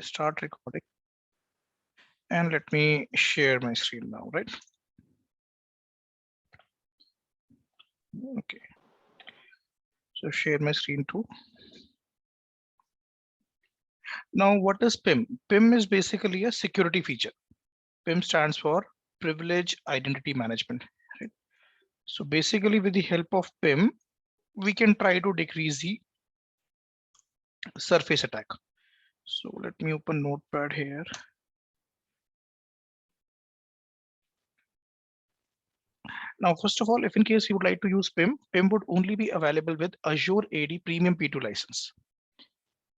start recording and let me share my screen now, right? Okay, so share my screen too. Now, what is PIM? PIM is basically a security feature. PIM stands for Privilege Identity Management, right? So basically, with the help of PIM, we can try to decrease the surface attack. So let me open Notepad here. Now, first of all, if in case you would like to use PIM, PIM would only be available with Azure AD Premium P2 license.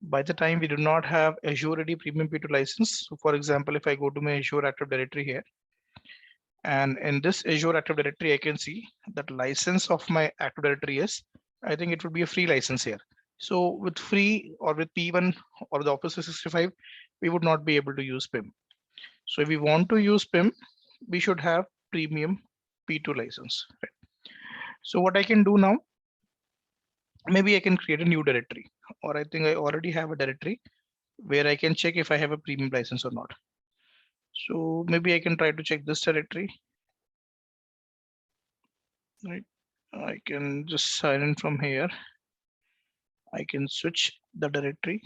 By the time we do not have Azure AD Premium P2 license, so for example, if I go to my Azure Active Directory here, and in this Azure Active Directory, I can see that license of my Active Directory is, I think it would be a free license here. So with free or with P1 or the Office 365, we would not be able to use PIM. So if we want to use PIM, we should have premium P2 license. Right? So what I can do now, maybe I can create a new directory, or I think I already have a directory where I can check if I have a premium license or not. So maybe I can try to check this directory. Right, I can just sign in from here. I can switch the directory.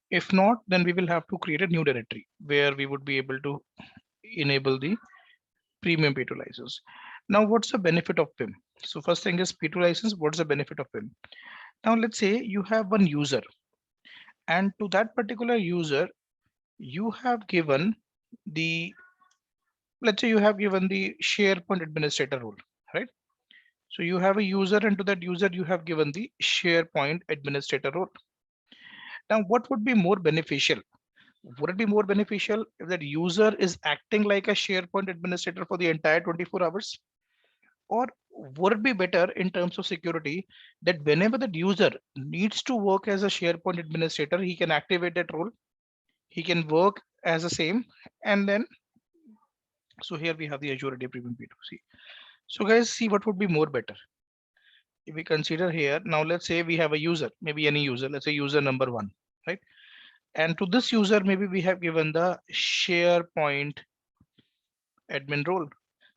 If not, then we will have to create a new directory where we would be able to enable the premium P2 license. Now, what's the benefit of PIM? So first thing is P2 license. What's the benefit of PIM? Now, let's say you have one user, and to that particular user, you have given the, let's say you have given the SharePoint administrator role, right? So you have a user, and to that user, you have given the SharePoint administrator role. Now, what would be more beneficial? Would it be more beneficial if that user is acting like a SharePoint administrator for the entire 24 hours? Or would it be better in terms of security that whenever that user needs to work as a SharePoint administrator, he can activate that role, he can work as the same, and then, so here we have the Azure AD Premium P2C. So guys, see what would be more better. If we consider here, now let's say we have a user, maybe any user, let's say user number 1, right? And to this user, maybe we have given the SharePoint admin role.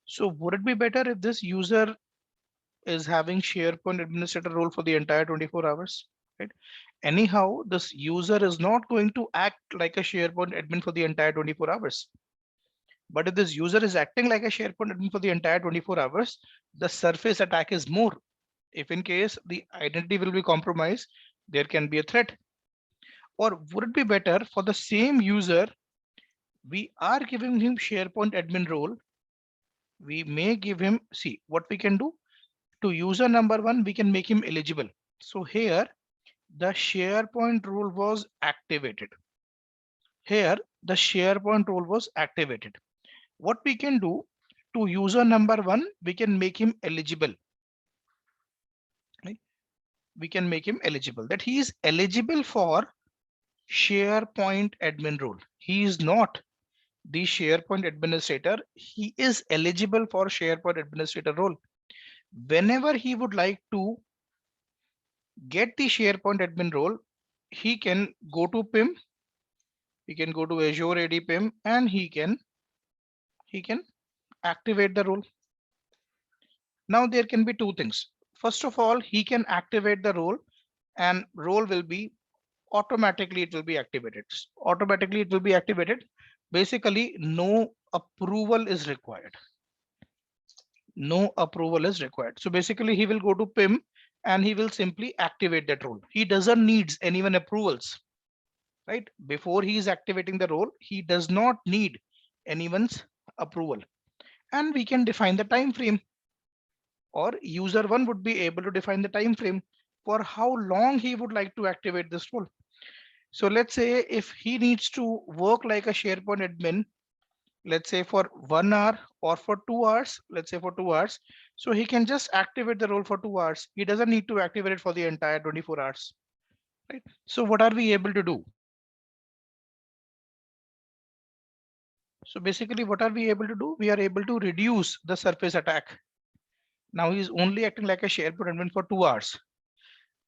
So would it be better if this user is having SharePoint administrator role for the entire 24 hours, right? Anyhow, this user is not going to act like a SharePoint admin for the entire 24 hours. But if this user is acting like a SharePoint admin for the entire 24 hours, the surface attack is more. If in case the identity will be compromised, there can be a threat. Or would it be better for the same user, we are giving him SharePoint admin role, we may give him, see what we can do, to user number 1, we can make him eligible. So here the SharePoint role was activated. Here the SharePoint role was activated. What we can do, to user number 1, we can make him eligible. Right? We can make him eligible, that he is eligible for SharePoint admin role. He is not the SharePoint administrator. He is eligible for SharePoint administrator role. Whenever he would like to get the SharePoint admin role, he can go to PIM, he can go to Azure AD PIM, and he can activate the role. Now there can be two things. First of all, he can activate the role, and role will be automatically, it will be activated. Automatically it will be activated. Basically, no approval is required. No approval is required. So basically he will go to PIM and he will simply activate that role. He doesn't need anyone approvals, right? Before he is activating the role, he does not need anyone's approval. And we can define the time frame, or user 1 would be able to define the time frame for how long he would like to activate this role. So let's say if he needs to work like a SharePoint admin, let's say for 1 hour or for 2 hours, let's say for 2 hours, so he can just activate the role for 2 hours. He doesn't need to activate it for the entire 24 hours, right? So what are we able to do? So basically what are we able to do? We are able to reduce the surface attack. Now he's only acting like a SharePoint admin for 2 hours.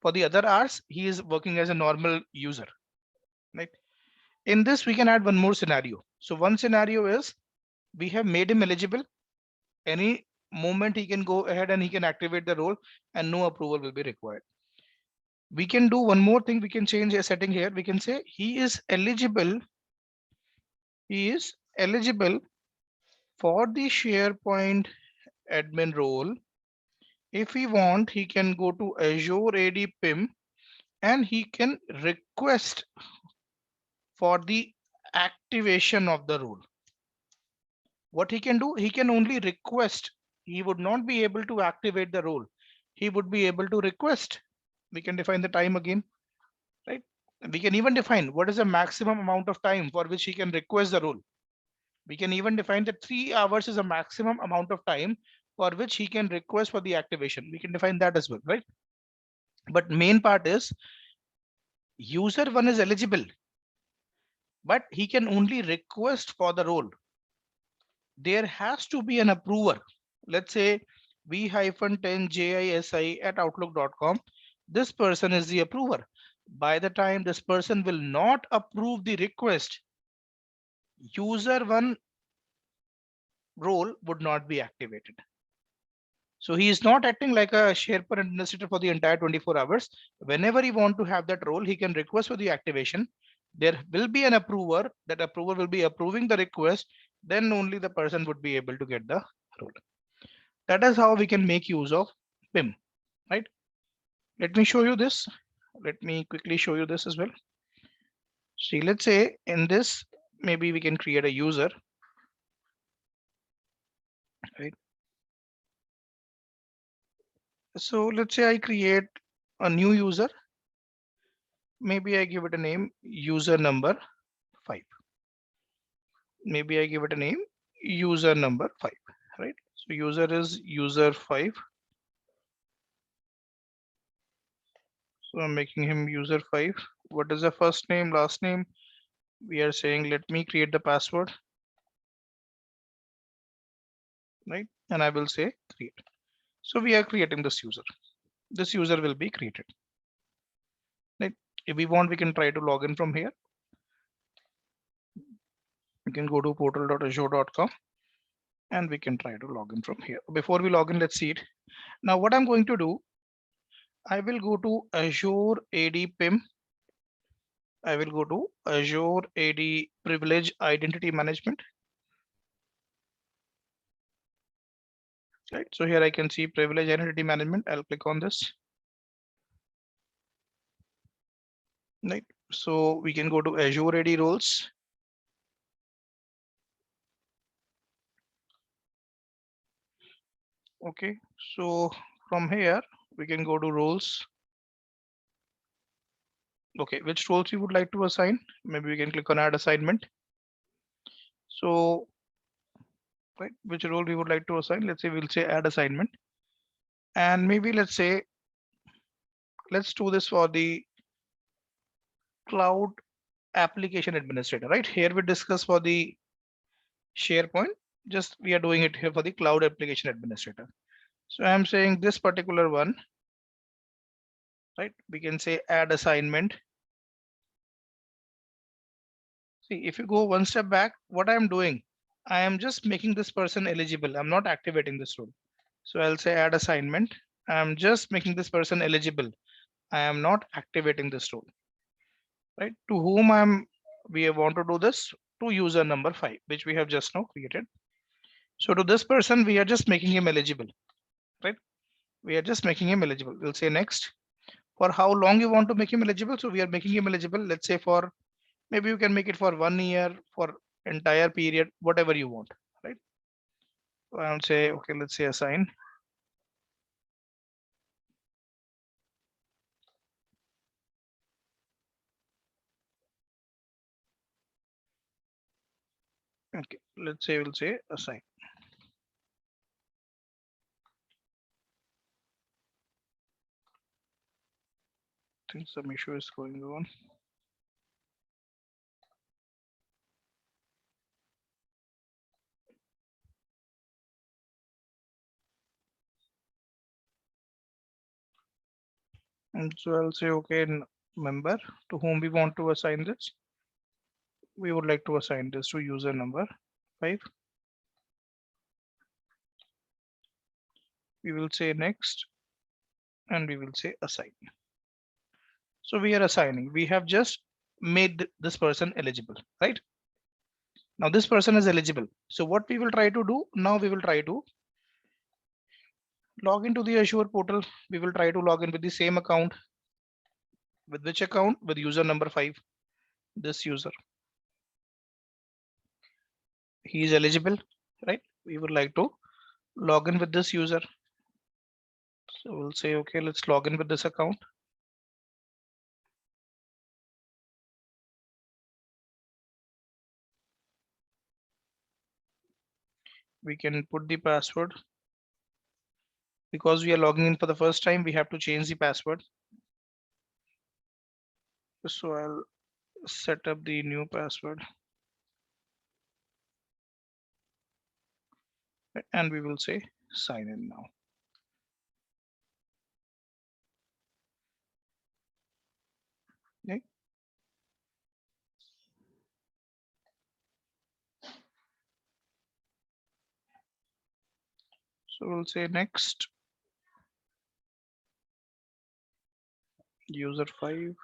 For the other hours, he is working as a normal user, right? In this, we can add one more scenario. So one scenario is we have made him eligible. Any moment he can go ahead and he can activate the role and no approval will be required. We can do one more thing. We can change a setting here. We can say he is eligible. He is eligible for the SharePoint admin role. If he want, he can go to Azure AD PIM and he can request for the activation of the role. What he can do, he can only request. He would not be able to activate the role. He would be able to request. We can define the time again, right? We can even define what is the maximum amount of time for which he can request the role. We can even define that 3 hours is a maximum amount of time for which he can request for the activation. We can define that as well, right? But main part is user one is eligible, but he can only request for the role. There has to be an approver. Let's say v-10jisi@outlook.com. This person is the approver. By the time this person will not approve the request, user one role would not be activated. So he is not acting like a SharePoint administrator for the entire 24 hours. Whenever he want to have that role, he can request for the activation. There will be an approver. That approver will be approving the request. Then only the person would be able to get the role. That is how we can make use of PIM, right? Let me show you this. Let me quickly show you this as well. See, let's say in this, maybe we can create a user, right? So let's say I create a new user. Maybe I give it a name, user number 5. Maybe I give it a name, user number 5, right? So user is user 5. So I'm making him user 5. What is the first name, last name? We are saying, let me create the password, right? And I will say create. So we are creating this user. This user will be created, right? If we want, we can try to log in from here. We can go to portal.azure.com and we can try to log in from here. Before we log in, let's see it. Now what I'm going to do, I will go to Azure AD PIM. I will go to Azure AD Privilege Identity Management. Right, so here I can see Privilege Identity Management. I'll click on this. Right, so we can go to Azure AD roles. Okay, so from here we can go to roles. Okay, which roles you would like to assign? Maybe we can click on add assignment. So, right, which role we would like to assign? Let's say we'll say add assignment. And maybe let's say, let's do this for the cloud application administrator, right? Here we discuss for the SharePoint, just we are doing it here for the cloud application administrator. So I'm saying this particular one, right? We can say add assignment. See, if you go one step back, what I'm doing, I am just making this person eligible. I'm not activating this role. So I'll say add assignment. I'm just making this person eligible. I am not activating this role, right? To whom we want to do this? To user number 5, which we have just now created. So to this person, we are just making him eligible, right? We are just making him eligible. We'll say next. For how long you want to make him eligible? So we are making him eligible. Let's say for, maybe you can make it for 1 year, for entire period, whatever you want, right? So I would say, okay, let's say assign. Okay, let's say we'll say assign. I think some issue is going on. So I'll say, okay, member to whom we want to assign this. We would like to assign this to user number 5. We will say next and we will say assign. So we are assigning. We have just made this person eligible, right? Now this person is eligible. So what we will try to do now, we will try to log into the Azure portal. We will try to log in with the same account. With which account? With user number 5. This user. He is eligible, right? We would like to log in with this user. So we'll say, okay, let's log in with this account. We can put the password. Because we are logging in for the first time, we have to change the password. So I'll set up the new password. And we will say sign in now. Okay. So we'll say next. User 5.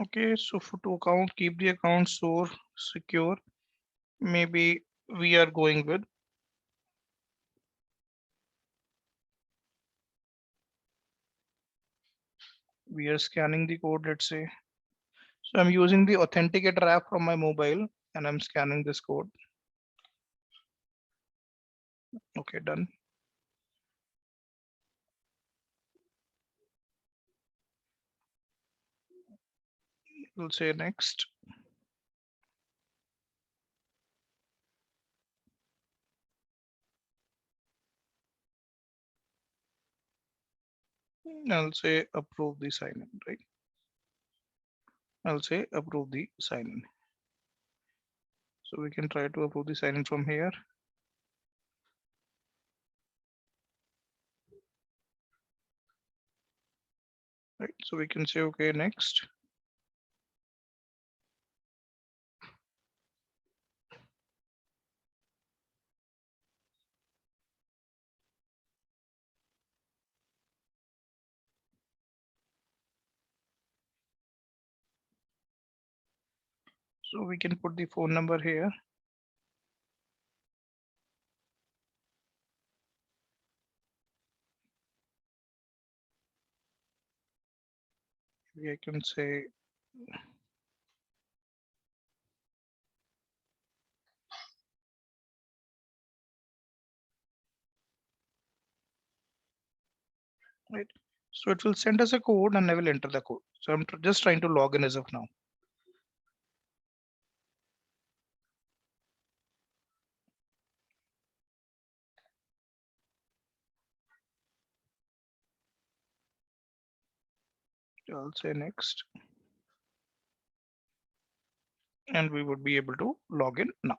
Okay, so for to account, keep the account so secure. Maybe we are going with we are scanning the code, let's say. So I'm using the authenticator app from my mobile and I'm scanning this code. Okay, done. We'll say next. I'll say approve the sign in, right? I'll say approve the sign in. So we can try to approve the sign in from here. Right, so we can say, okay, next. So we can put the phone number here. Maybe I can say right. So it will send us a code and I will enter the code. So I'm just trying to log in as of now. I'll say next. And we would be able to log in now.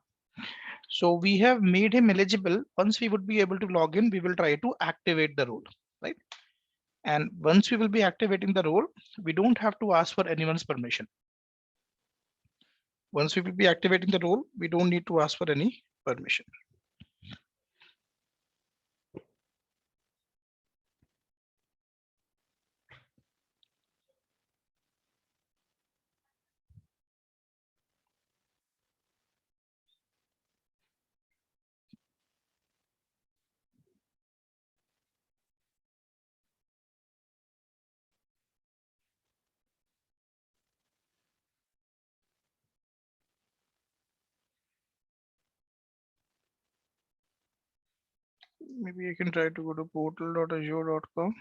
So we have made him eligible. Once we would be able to log in, we will try to activate the role, right? And once we will be activating the role, we don't have to ask for anyone's permission. Once we will be activating the role, we don't need to ask for any permission. Maybe I can try to go to portal.azure.com.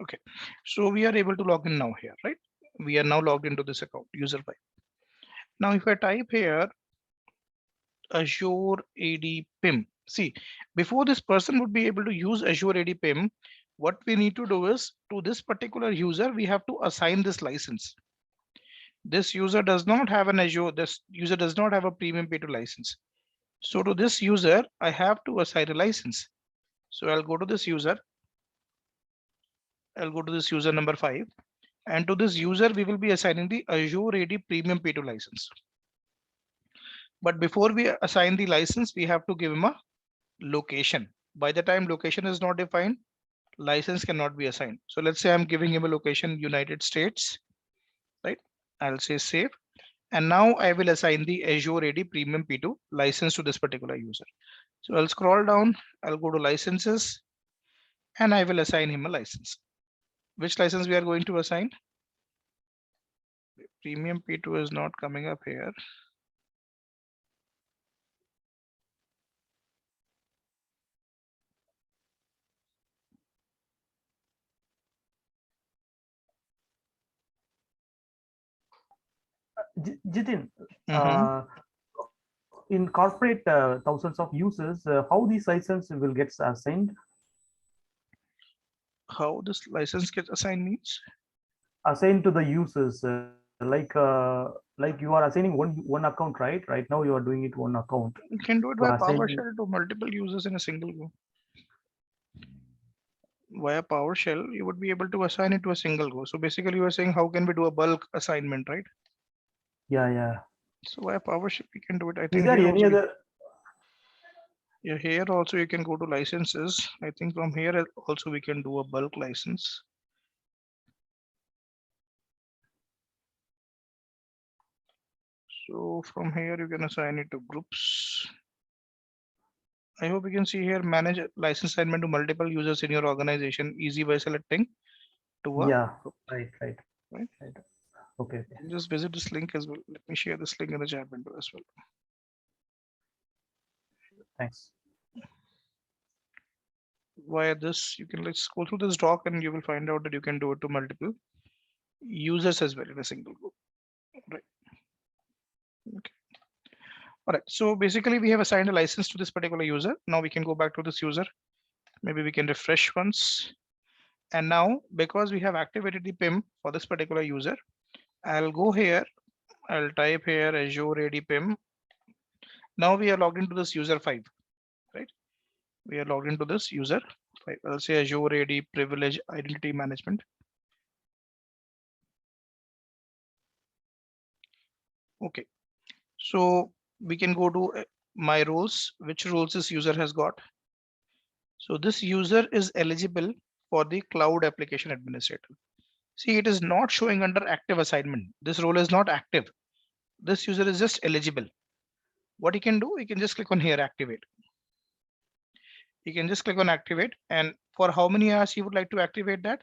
Okay, so we are able to log in now here, right? We are now logged into this account, user 5. Now, if I type here Azure AD PIM, see, before this person would be able to use Azure AD PIM, what we need to do is to this particular user, we have to assign this license. This user does not have an Azure, this user does not have a premium pay to license. So to this user, I have to assign a license. So I'll go to this user, I'll go to this user number 5. And to this user, we will be assigning the Azure AD Premium P2 license. But before we assign the license, we have to give him a location. By the time location is not defined, license cannot be assigned. So let's say I'm giving him a location, United States, right? I'll say save. And now I will assign the Azure AD Premium P2 license to this particular user. So I'll scroll down, I'll go to licenses, and I will assign him a license. Which license we are going to assign? Premium P2 is not coming up here. Jitin, Mhm. in corporate thousands of users, how these license will get assigned? How this license gets assigned means Assigned to the users, like you are assigning one account, right now you are doing it one account. you can do it You are via assigning. PowerShell to multiple users in a single go. Via PowerShell, you would be able to assign it to a single go. So basically, you are saying how can we do a bulk assignment, right? Yeah, yeah. So via PowerShell, we can do it. I Is think there here any also, other? yeah, here also you can go to licenses. I think from here also we can do a bulk license. So from here you can assign it to groups. I hope you can see here manage license assignment to multiple users in your organization easy by selecting to a Yeah, group, right, right, right? right. Okay, okay. Just visit this link as well. Let me share this link in the chat window as well. Thanks. Via this, you can let's go through this doc and you will find out that you can do it to multiple users as well in a single group. Right. Okay. All right. So basically, we have assigned a license to this particular user. Now we can go back to this user. Maybe we can refresh once. And now, because we have activated the PIM for this particular user, I'll go here. I'll type here Azure AD PIM. Now we are logged into this user 5, right? We are logged into this user 5. I'll say Azure AD Privilege Identity Management. Okay. So we can go to my roles, which roles this user has got. So this user is eligible for the cloud application administrator. See, it is not showing under active assignment. This role is not active. This user is just eligible. What he can do, he can just click on here, activate. He can just click on activate. And for how many hours he would like to activate that?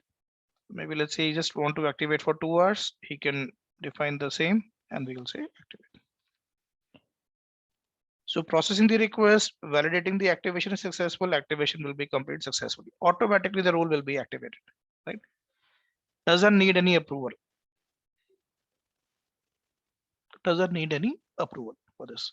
Maybe let's say he just want to activate for 2 hours. He can define the same and we will say activate. So processing the request, validating the activation is successful, activation will be completed successfully. Automatically the role will be activated, right? Doesn't need any approval. Doesn't need any approval for this.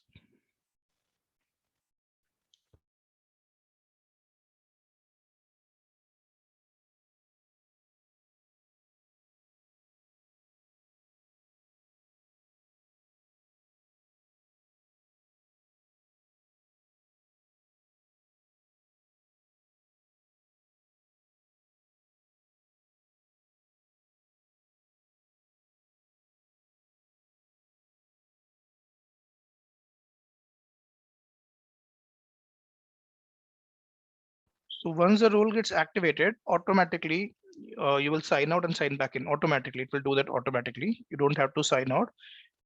So once the role gets activated, automatically you will sign out and sign back in automatically. It will do that automatically. You don't have to sign out.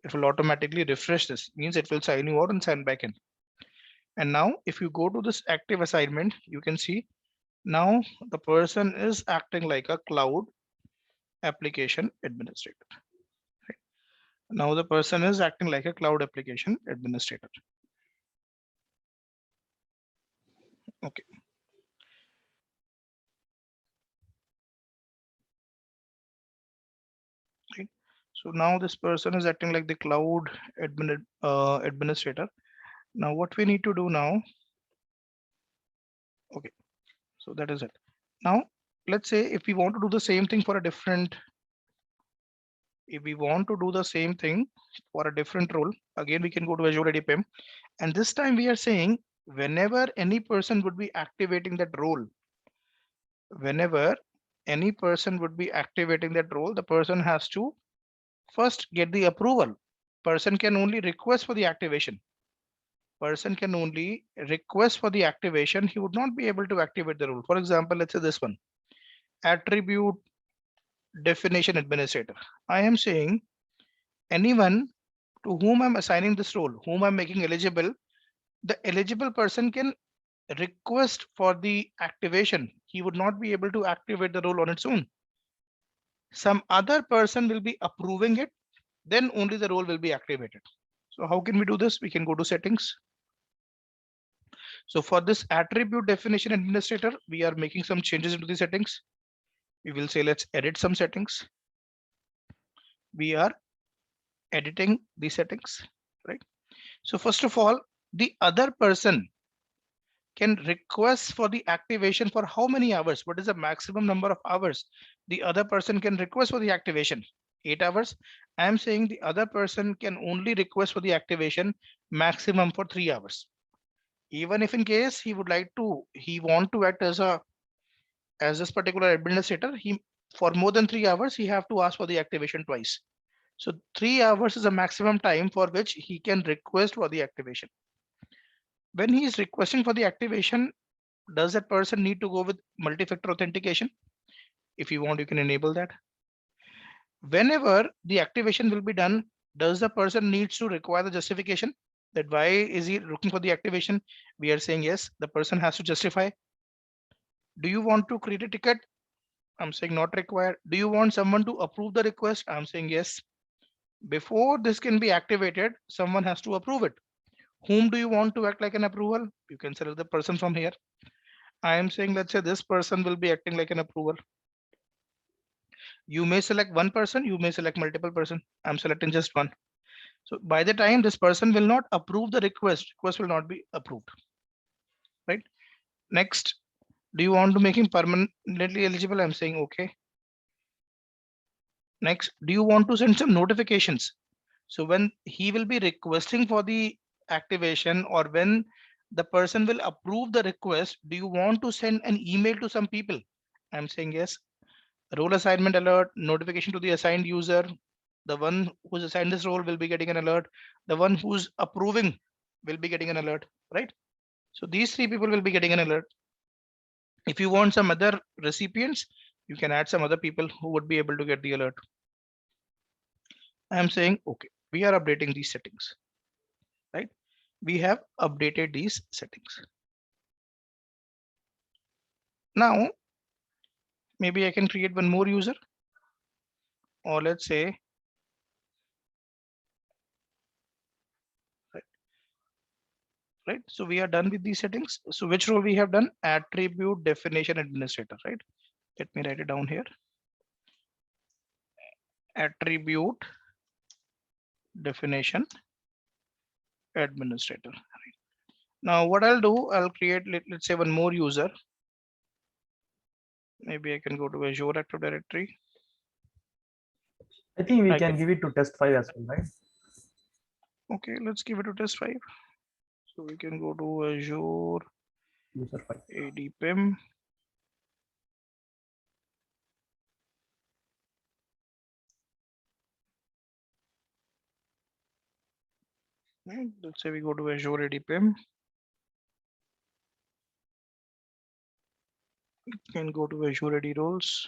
It will automatically refresh this. Means it will sign you out and sign back in. And now if you go to this active assignment, you can see now the person is acting like a cloud application administrator. Right? Now the person is acting like a cloud application administrator. Okay. So now this person is acting like the cloud administrator. Now what we need to do now, okay, so that is it. Now let's say if we want to do the same thing for a different, if we want to do the same thing for a different role, again we can go to Azure AD PIM, and this time we are saying whenever any person would be activating that role, whenever any person would be activating that role, the person has to first get the approval. Person can only request for the activation. Person can only request for the activation. He would not be able to activate the role. For example, let's say this one, attribute definition administrator. I am saying anyone to whom I'm assigning this role, whom I'm making eligible, the eligible person can request for the activation. He would not be able to activate the role on its own. Some other person will be approving it, then only the role will be activated. So how can we do this? We can go to settings. So for this attribute definition administrator, we are making some changes into the settings. We will say, let's edit some settings. We are editing the settings, right? So first of all, the other person can request for the activation for how many hours? What is the maximum number of hours the other person can request for the activation? 8 hours. I am saying the other person can only request for the activation maximum for 3 hours. Even if in case he would like to, he want to act as this particular administrator, he for more than 3 hours, he have to ask for the activation twice. So 3 hours is a maximum time for which he can request for the activation. When he is requesting for the activation, does that person need to go with multi-factor authentication? If you want, you can enable that. Whenever the activation will be done, does the person needs to require the justification that why is he looking for the activation? We are saying yes, the person has to justify. Do you want to create a ticket? I'm saying not required. Do you want someone to approve the request? I'm saying yes. Before this can be activated, someone has to approve it. Whom do you want to act like an approval? You can select the person from here. I am saying, let's say this person will be acting like an approval. You may select one person, you may select multiple person. I'm selecting just one. So by the time this person will not approve the request will not be approved, right? Next, do you want to make him permanently eligible? I'm saying okay. Next, do you want to send some notifications? So when he will be requesting for the activation or when the person will approve the request, do you want to send an email to some people? I'm saying yes. Role assignment alert, notification to the assigned user. The one who's assigned this role will be getting an alert. The one who's approving will be getting an alert, right? So these three people will be getting an alert. If you want some other recipients, you can add some other people who would be able to get the alert. I'm saying, okay, we are updating these settings, right? We have updated these settings. Now, maybe I can create one more user, or let's say, right? So we are done with these settings. So which role we have done? Attribute definition administrator, right? Let me write it down here. Attribute definition administrator. Now what I'll do, I'll create, let's say one more user. Maybe I can go to Azure Active Directory. I think we I can can, give it to test 5 as well, right? okay, let's give it to test 5. So we can go to Azure User 5. AD PIM. And let's say we go to Azure AD PIM. We can go to Azure AD roles.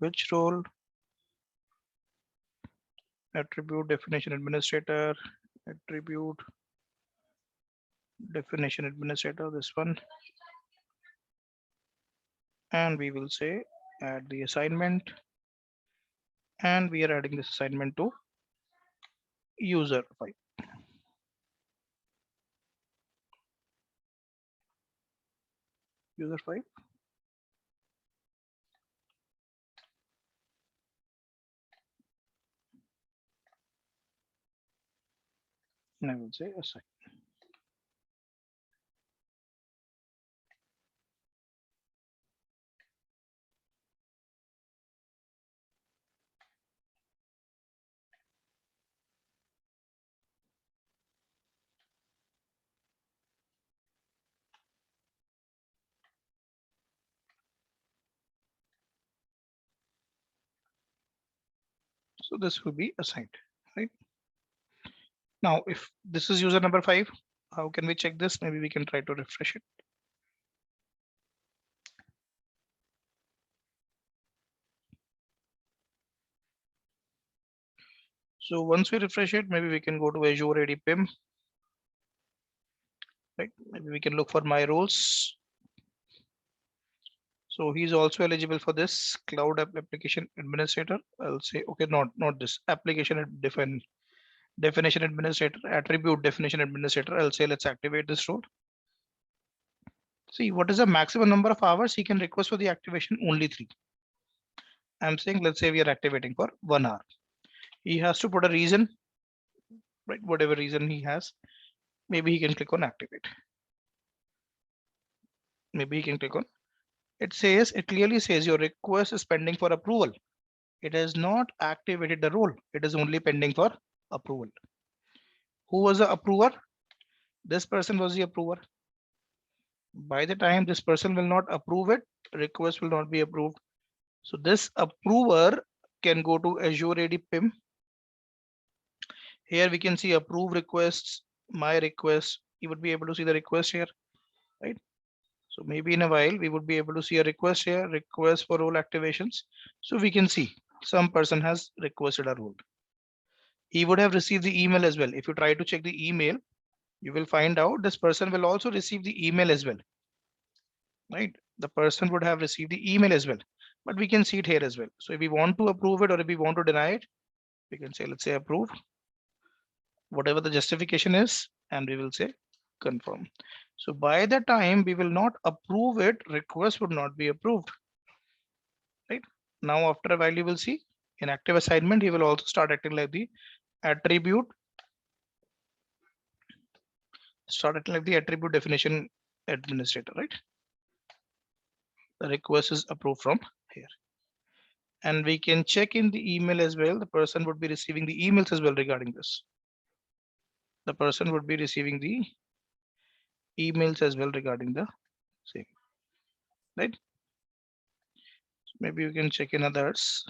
Which role? Attribute definition administrator. Attribute definition administrator, this one. And we will say add the assignment. And we are adding this assignment to user 5. User 5. and I will say assign. So this will be assigned, right? Now, if this is user number 5, how can we check this? Maybe we can try to refresh it. So once we refresh it, maybe we can go to Azure AD PIM, right? Maybe we can look for my roles. So he's also eligible for this cloud application administrator. I'll say, okay, not this application definition administrator, attribute definition administrator. I'll say, let's activate this role. See, what is the maximum number of hours he can request for the activation? Only 3. I'm saying, let's say we are activating for 1 hour. He has to put a reason, right? Whatever reason he has, maybe he can click on activate. Maybe he can click on, it clearly says your request is pending for approval. It has not activated the role. It is only pending for approval. Who was the approver? This person was the approver. By the time this person will not approve it, request will not be approved. So this approver can go to Azure AD PIM. Here we can see approve requests, my request. You would be able to see the request here, right? So maybe in a while we would be able to see a request here, request for role activations. So we can see some person has requested a role. He would have received the email as well. If you try to check the email, you will find out this person will also receive the email as well, right? The person would have received the email as well, but we can see it here as well. So if we want to approve it or if we want to deny it, we can say, let's say approve, whatever the justification is, and we will say confirm. So by the time we will not approve it, request would not be approved, right? Now, after a while, you will see in active assignment, he will also start acting like the attribute, definition administrator, right? The request is approved from here. And we can check in the email as well. The person would be receiving the emails as well regarding this. The person would be receiving the emails as well regarding the same, right? So maybe you can check in others,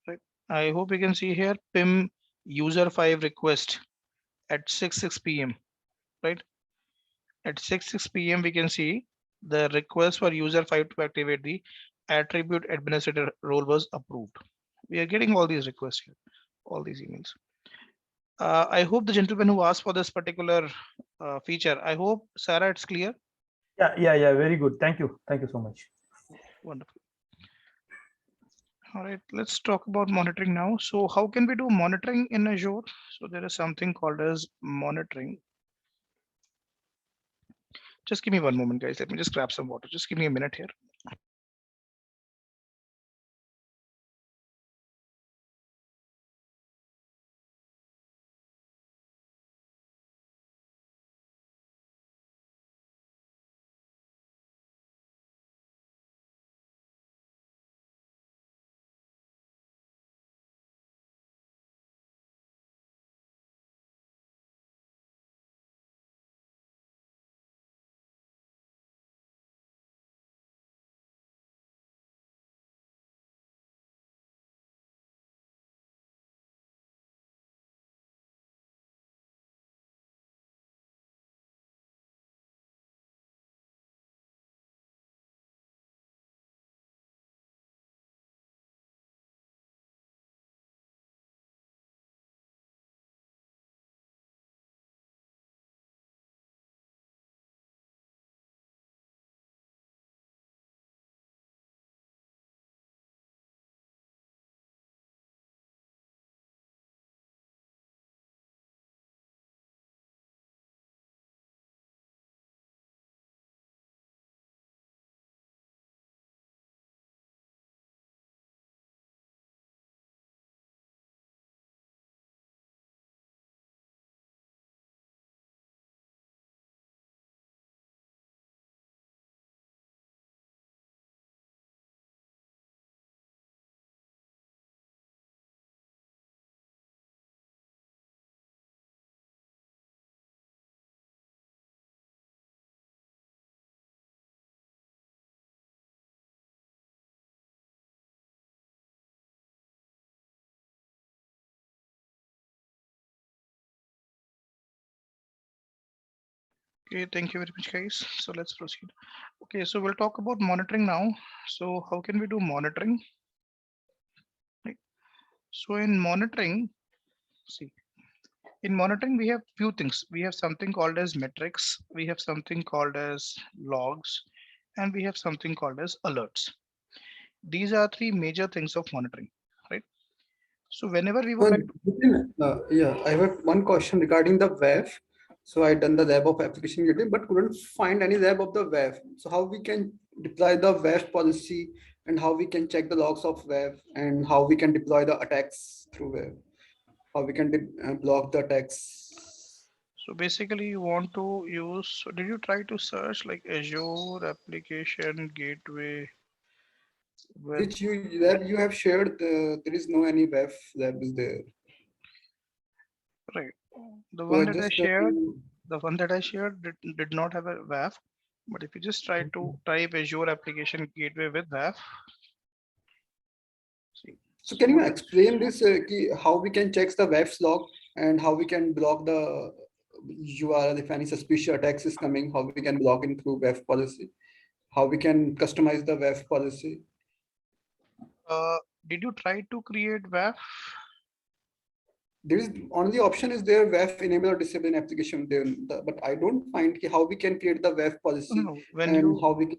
right? I hope you can see here PIM user 5 request at 6 p.m. right? At 6 p.m. we can see the request for user 5 to activate the attribute administrator role was approved. We are getting all these requests here, all these emails. I hope the gentleman who asked for this particular feature, I hope, Sarah, it's clear. Yeah. Very good. Thank you so much. Wonderful. All right, let's talk about monitoring now. So how can we do monitoring in Azure? So there is something called as monitoring. Just give me one moment, guys. Let me just grab some water. Just give me a minute here. Okay, thank you very much, guys. So let's proceed. Okay, so we'll talk about monitoring now. So how can we do monitoring? Right. So in monitoring, see, in monitoring, we have few things. We have something called as metrics, we have something called as logs, and we have something called as alerts. These are three major things of monitoring, right? So whenever we would like to, Yeah, I have one question regarding the WAF. So I done the lab of application gateway, but couldn't find any lab of the WAF. So how we can deploy the WAF policy and how we can check the logs of WAF and how we can deploy the attacks through WAF, how we can block the attacks, so basically you want to use, so did you try to search like Azure application gateway with, which you lab you have shared. There is no any WAF lab is there. right? The So one I that I just shared, the one that I shared did not have a WAF, but if you just try to type Azure application gateway with WAF, see, so can so you let's, explain this how we can check the web's log and how we can block the URL if any suspicious attacks is coming, how we can block in through web policy, how we can customize the web policy. uh, did you try to create WAF? There is only option is there web enable or disable an application there, but I don't find how we can create the web No, policy no, and how we can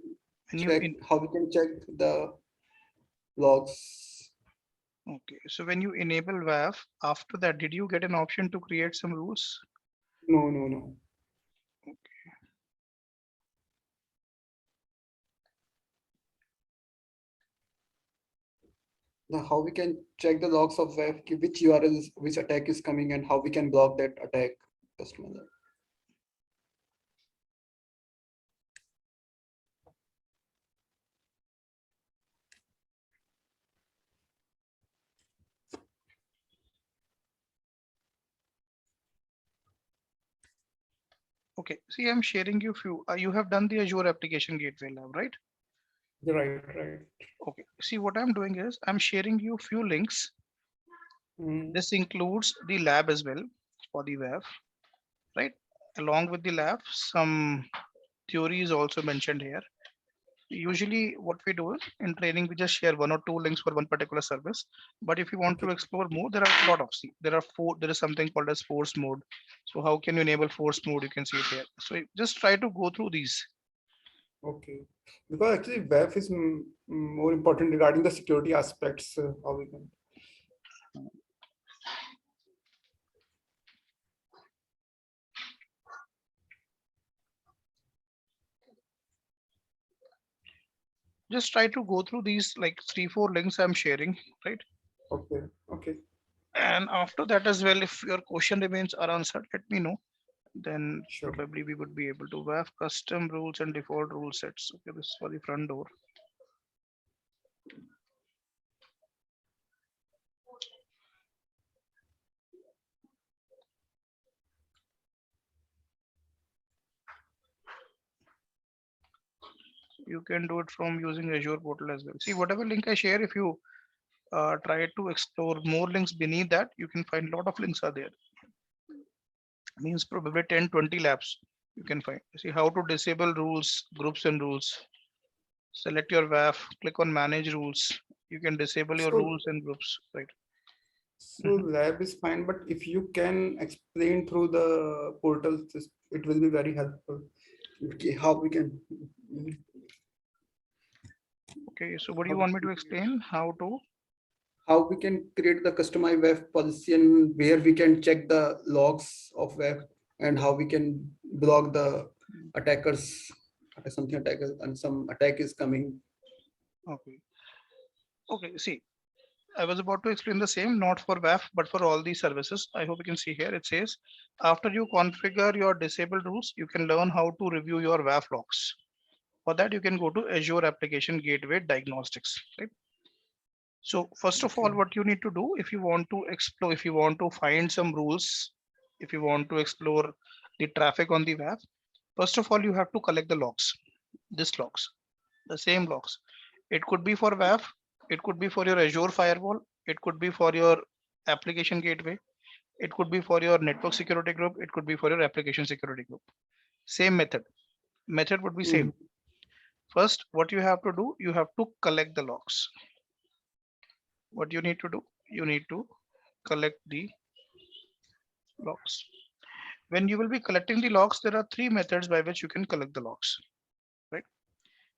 when you check in, how we can check the logs. okay, so when you enable WAF, after that, did you get an option to create some rules? No, no, no. How we can check the logs of web, which URL is, which attack is coming, and how we can block that attack customer. Okay, see, I'm sharing you few. You have done the Azure application gateway lab, right? Right, right. Okay, see, what I'm doing is I'm sharing you few links. Mm. This includes the lab as well for the WAF, right? Along with the lab, some theory is also mentioned here. Usually what we do is in training, we just share one or two links for one particular service. But if you want to Okay, explore more, there are a lot of, see, there are four, there is something called as force mode. So how can you enable force mode? You can see it here. So just try to go through these. okay. Because actually, WAF is more important regarding the security aspects. How we can. Just try to go through these like three, four links I'm sharing, right? Okay, okay, And after that as well, if your question remains unanswered, let me know. Then sure. probably we would be able to have custom rules and default rule sets. Okay, this is for the front door. You can do it from using Azure portal as well. See, whatever link I share, if you try to explore more links beneath that, you can find a lot of links are there. Means probably 10, 20 labs you can find. See how to disable rules, groups and rules. Select your WAF, click on manage rules. You can disable your So, rules and groups, right? so Mhm. lab is fine, but if you can explain through the portal, it will be very helpful. Okay, how we can, Okay, so what do how you we want me to can explain? How to? how we can create the customized web policy and where we can check the logs of web and how we can block the attackers something attackers and some attack is coming. Okay. Okay, see, I was about to explain the same, not for WAF, but for all these services. I hope you can see here. It says, after you configure your disabled rules, you can learn how to review your WAF logs. For that, you can go to Azure Application Gateway Diagnostics, right? So first of all, Okay, what you need to do if you want to explore, if you want to find some rules, if you want to explore the traffic on the web, first of all, you have to collect the logs, this logs, the same logs. It could be for WAF, it could be for your Azure firewall, it could be for your application gateway, it could be for your network security group, it could be for your application security group. Same method would be Mhm. same. First, what you have to do, you have to collect the logs. What you need to do, you need to collect the logs. When you will be collecting the logs, there are three methods by which you can collect the logs, right?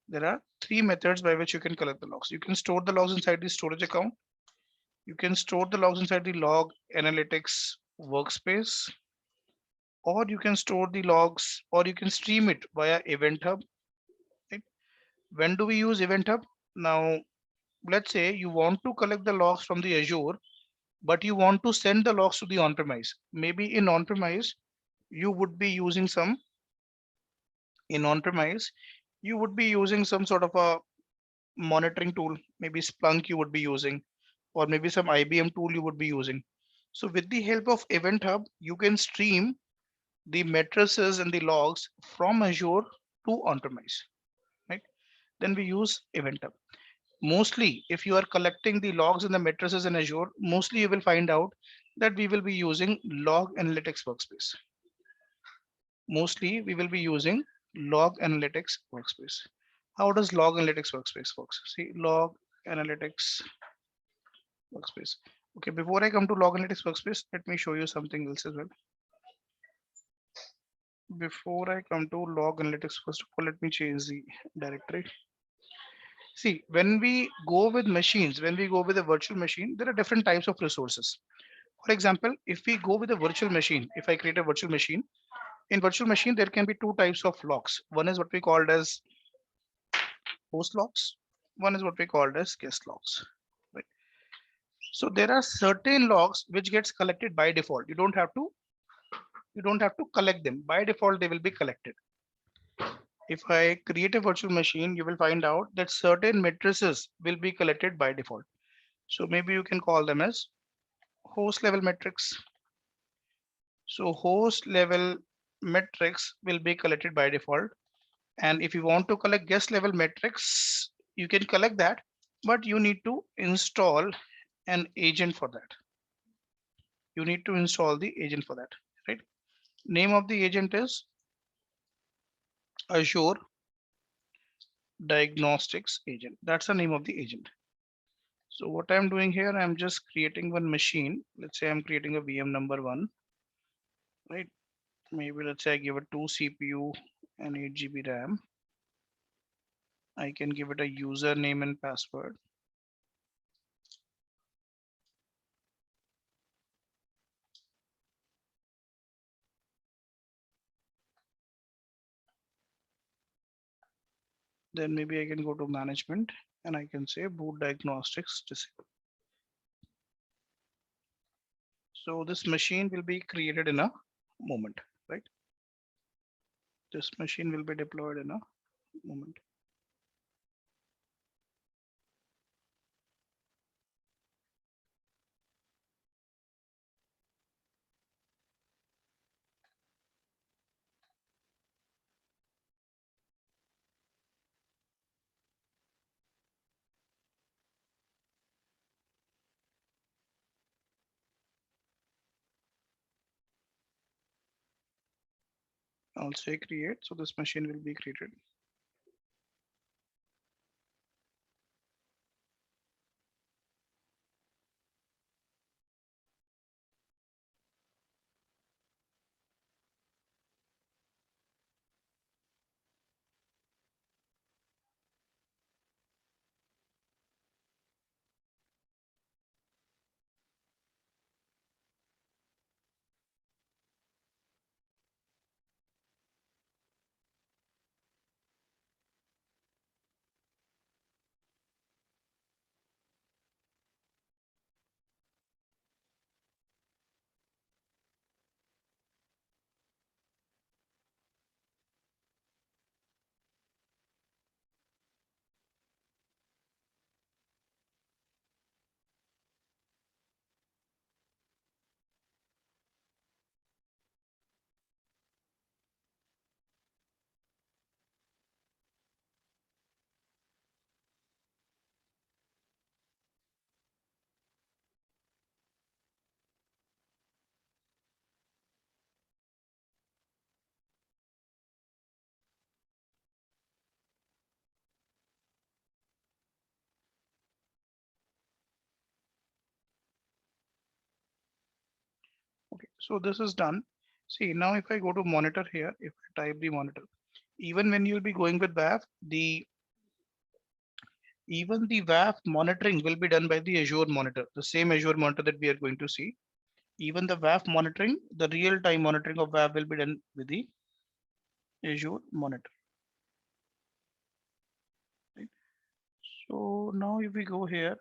There are three methods by which you can collect the logs. You can store the logs inside the storage account. You can store the logs inside the log analytics workspace, or you can store the logs, or you can stream it via Event Hub. Right? When do we use Event Hub? Now, let's say you want to collect the logs from the Azure, but you want to send the logs to the on-premise. Maybe in on-premise, you would be using some in on-premise, you would be using some sort of a monitoring tool, maybe Splunk you would be using, or maybe some IBM tool you would be using. So with the help of Event Hub, you can stream the matrices and the logs from Azure to on-premise, right? Then we use Event Hub. Mostly, if you are collecting the logs and the matrices in Azure, mostly you will find out that we will be using Log Analytics Workspace. Mostly we will be using Log Analytics Workspace. How does Log Analytics Workspace works? See, Log Analytics Workspace. Okay, before I come to Log Analytics Workspace, let me show you something else as well. Before I come to Log Analytics, first of all, let me change the directory. See, when we go with machines, when we go with a virtual machine, there are different types of resources. For example, if we go with a virtual machine, if I create a virtual machine, in virtual machine, there can be two types of logs. One is what we called as host logs. One is what we called as guest logs. Right? So there are certain logs which gets collected by default. You don't have to collect them. By default, they will be collected. If I create a virtual machine, you will find out that certain matrices will be collected by default. So maybe you can call them as host level metrics. So host level metrics will be collected by default. And if you want to collect guest level metrics, you can collect that, but you need to install an agent for that. You need to install the agent for that, right? Name of the agent is Azure Diagnostics Agent. That's the name of the agent. So what I'm doing here, I'm just creating one machine. Let's say I'm creating a VM number one, right? Maybe let's say I give it 2 CPU and 8 GB RAM. I can give it a username and password. Then maybe I can go to management and I can say boot diagnostics disable. So this machine will be created in a moment, right? This machine will be deployed in a moment. I'll say create. So this machine will be created. So this is done. See, now if I go to monitor here, if I type the monitor, even when you'll be going with WAF, even the WAF monitoring will be done by the Azure monitor, the same Azure monitor that we are going to see. Even the WAF monitoring, the real-time monitoring of WAF will be done with the Azure monitor. Right? So now if we go here,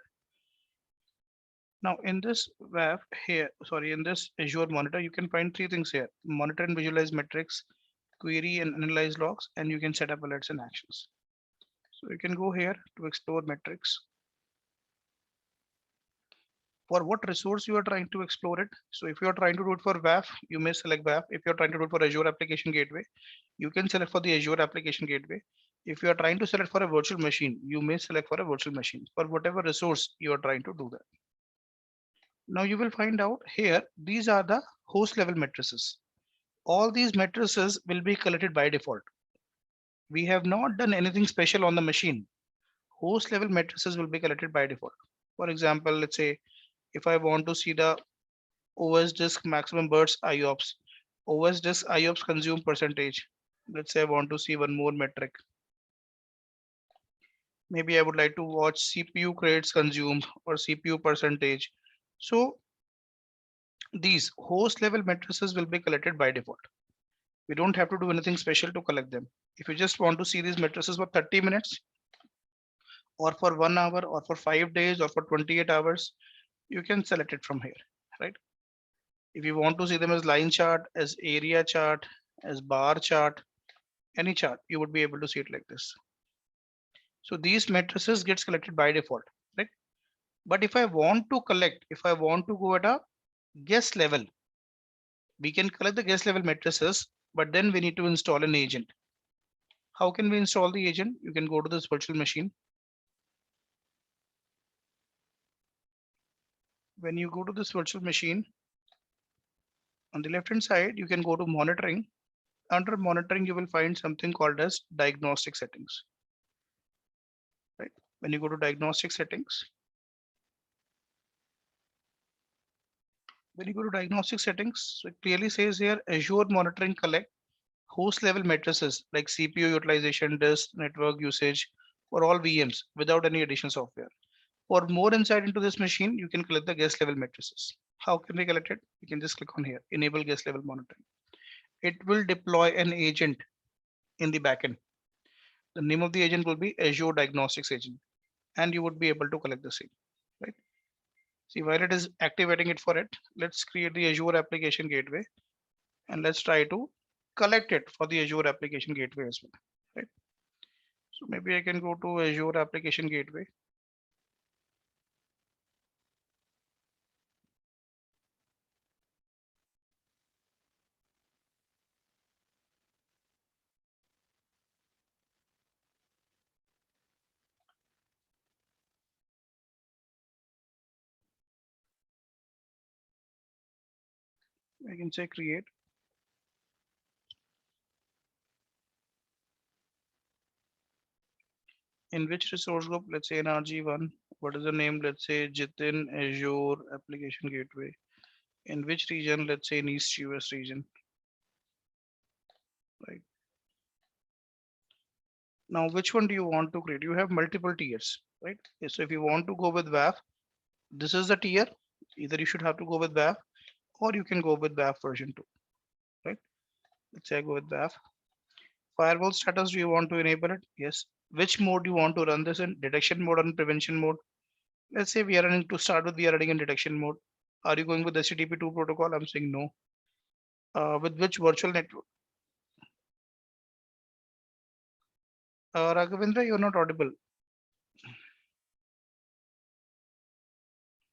now in this WAF here, sorry, in this Azure monitor, you can find three things here: monitor and visualize metrics, query and analyze logs, and you can set up alerts and actions. So you can go here to explore metrics. For what resource you are trying to explore it. So if you are trying to do it for WAF, you may select WAF. If you're trying to do it for Azure Application Gateway, you can select for the Azure Application Gateway. If you are trying to select for a virtual machine, you may select for a virtual machine for whatever resource you are trying to do that. Now you will find out here, these are the host level matrices. All these matrices will be collected by default. We have not done anything special on the machine. Host level matrices will be collected by default. For example, let's say if I want to see the OS disk maximum burst IOPS, OS disk IOPS consume percentage. Let's say I want to see one more metric. Maybe I would like to watch CPU credits consumed or CPU percentage. So these host level matrices will be collected by default. We don't have to do anything special to collect them. If you just want to see these matrices for 30 minutes or for 1 hour or for 5 days or for 28 hours, you can select it from here, right? If you want to see them as line chart, as area chart, as bar chart, any chart, you would be able to see it like this. So these matrices gets collected by default, right? But if I want to collect, if I want to go at a guest level, we can collect the guest level matrices, but then we need to install an agent. How can we install the agent? You can go to this virtual machine. When you go to this virtual machine, on the left hand side, you can go to monitoring. Under monitoring, you will find something called as diagnostic settings. Right? When you go to diagnostic settings, so it clearly says here Azure monitoring collect host level matrices like CPU utilization, disk, network usage for all VMs without any additional software. For more insight into this machine, you can collect the guest level matrices. How can we collect it? You can just click on here, enable guest level monitoring. It will deploy an agent in the backend. The name of the agent will be Azure Diagnostics Agent, and you would be able to collect the same, right? See, while it is activating it for it, let's create the Azure Application Gateway and let's try to collect it for the Azure Application Gateway as well, right? So maybe I can go to Azure Application Gateway. I can say create. In which resource group? Let's say in RG1. What is the name? Let's say Jitin Azure Application Gateway. In which region? Let's say in East US region, right? Now, which one do you want to create? You have multiple tiers, right? So if you want to go with WAF, this is the tier. Either you should have to go with WAF or you can go with WAF version 2, right? Let's say I go with WAF. Firewall status, do you want to enable it? Yes. Which mode do you want to run this in? Detection mode and prevention mode. Let's say we are running to start with, we are running in detection mode. Are you going with HTTP2 protocol? I'm saying no. With which virtual network? Raghavendra, you're not audible.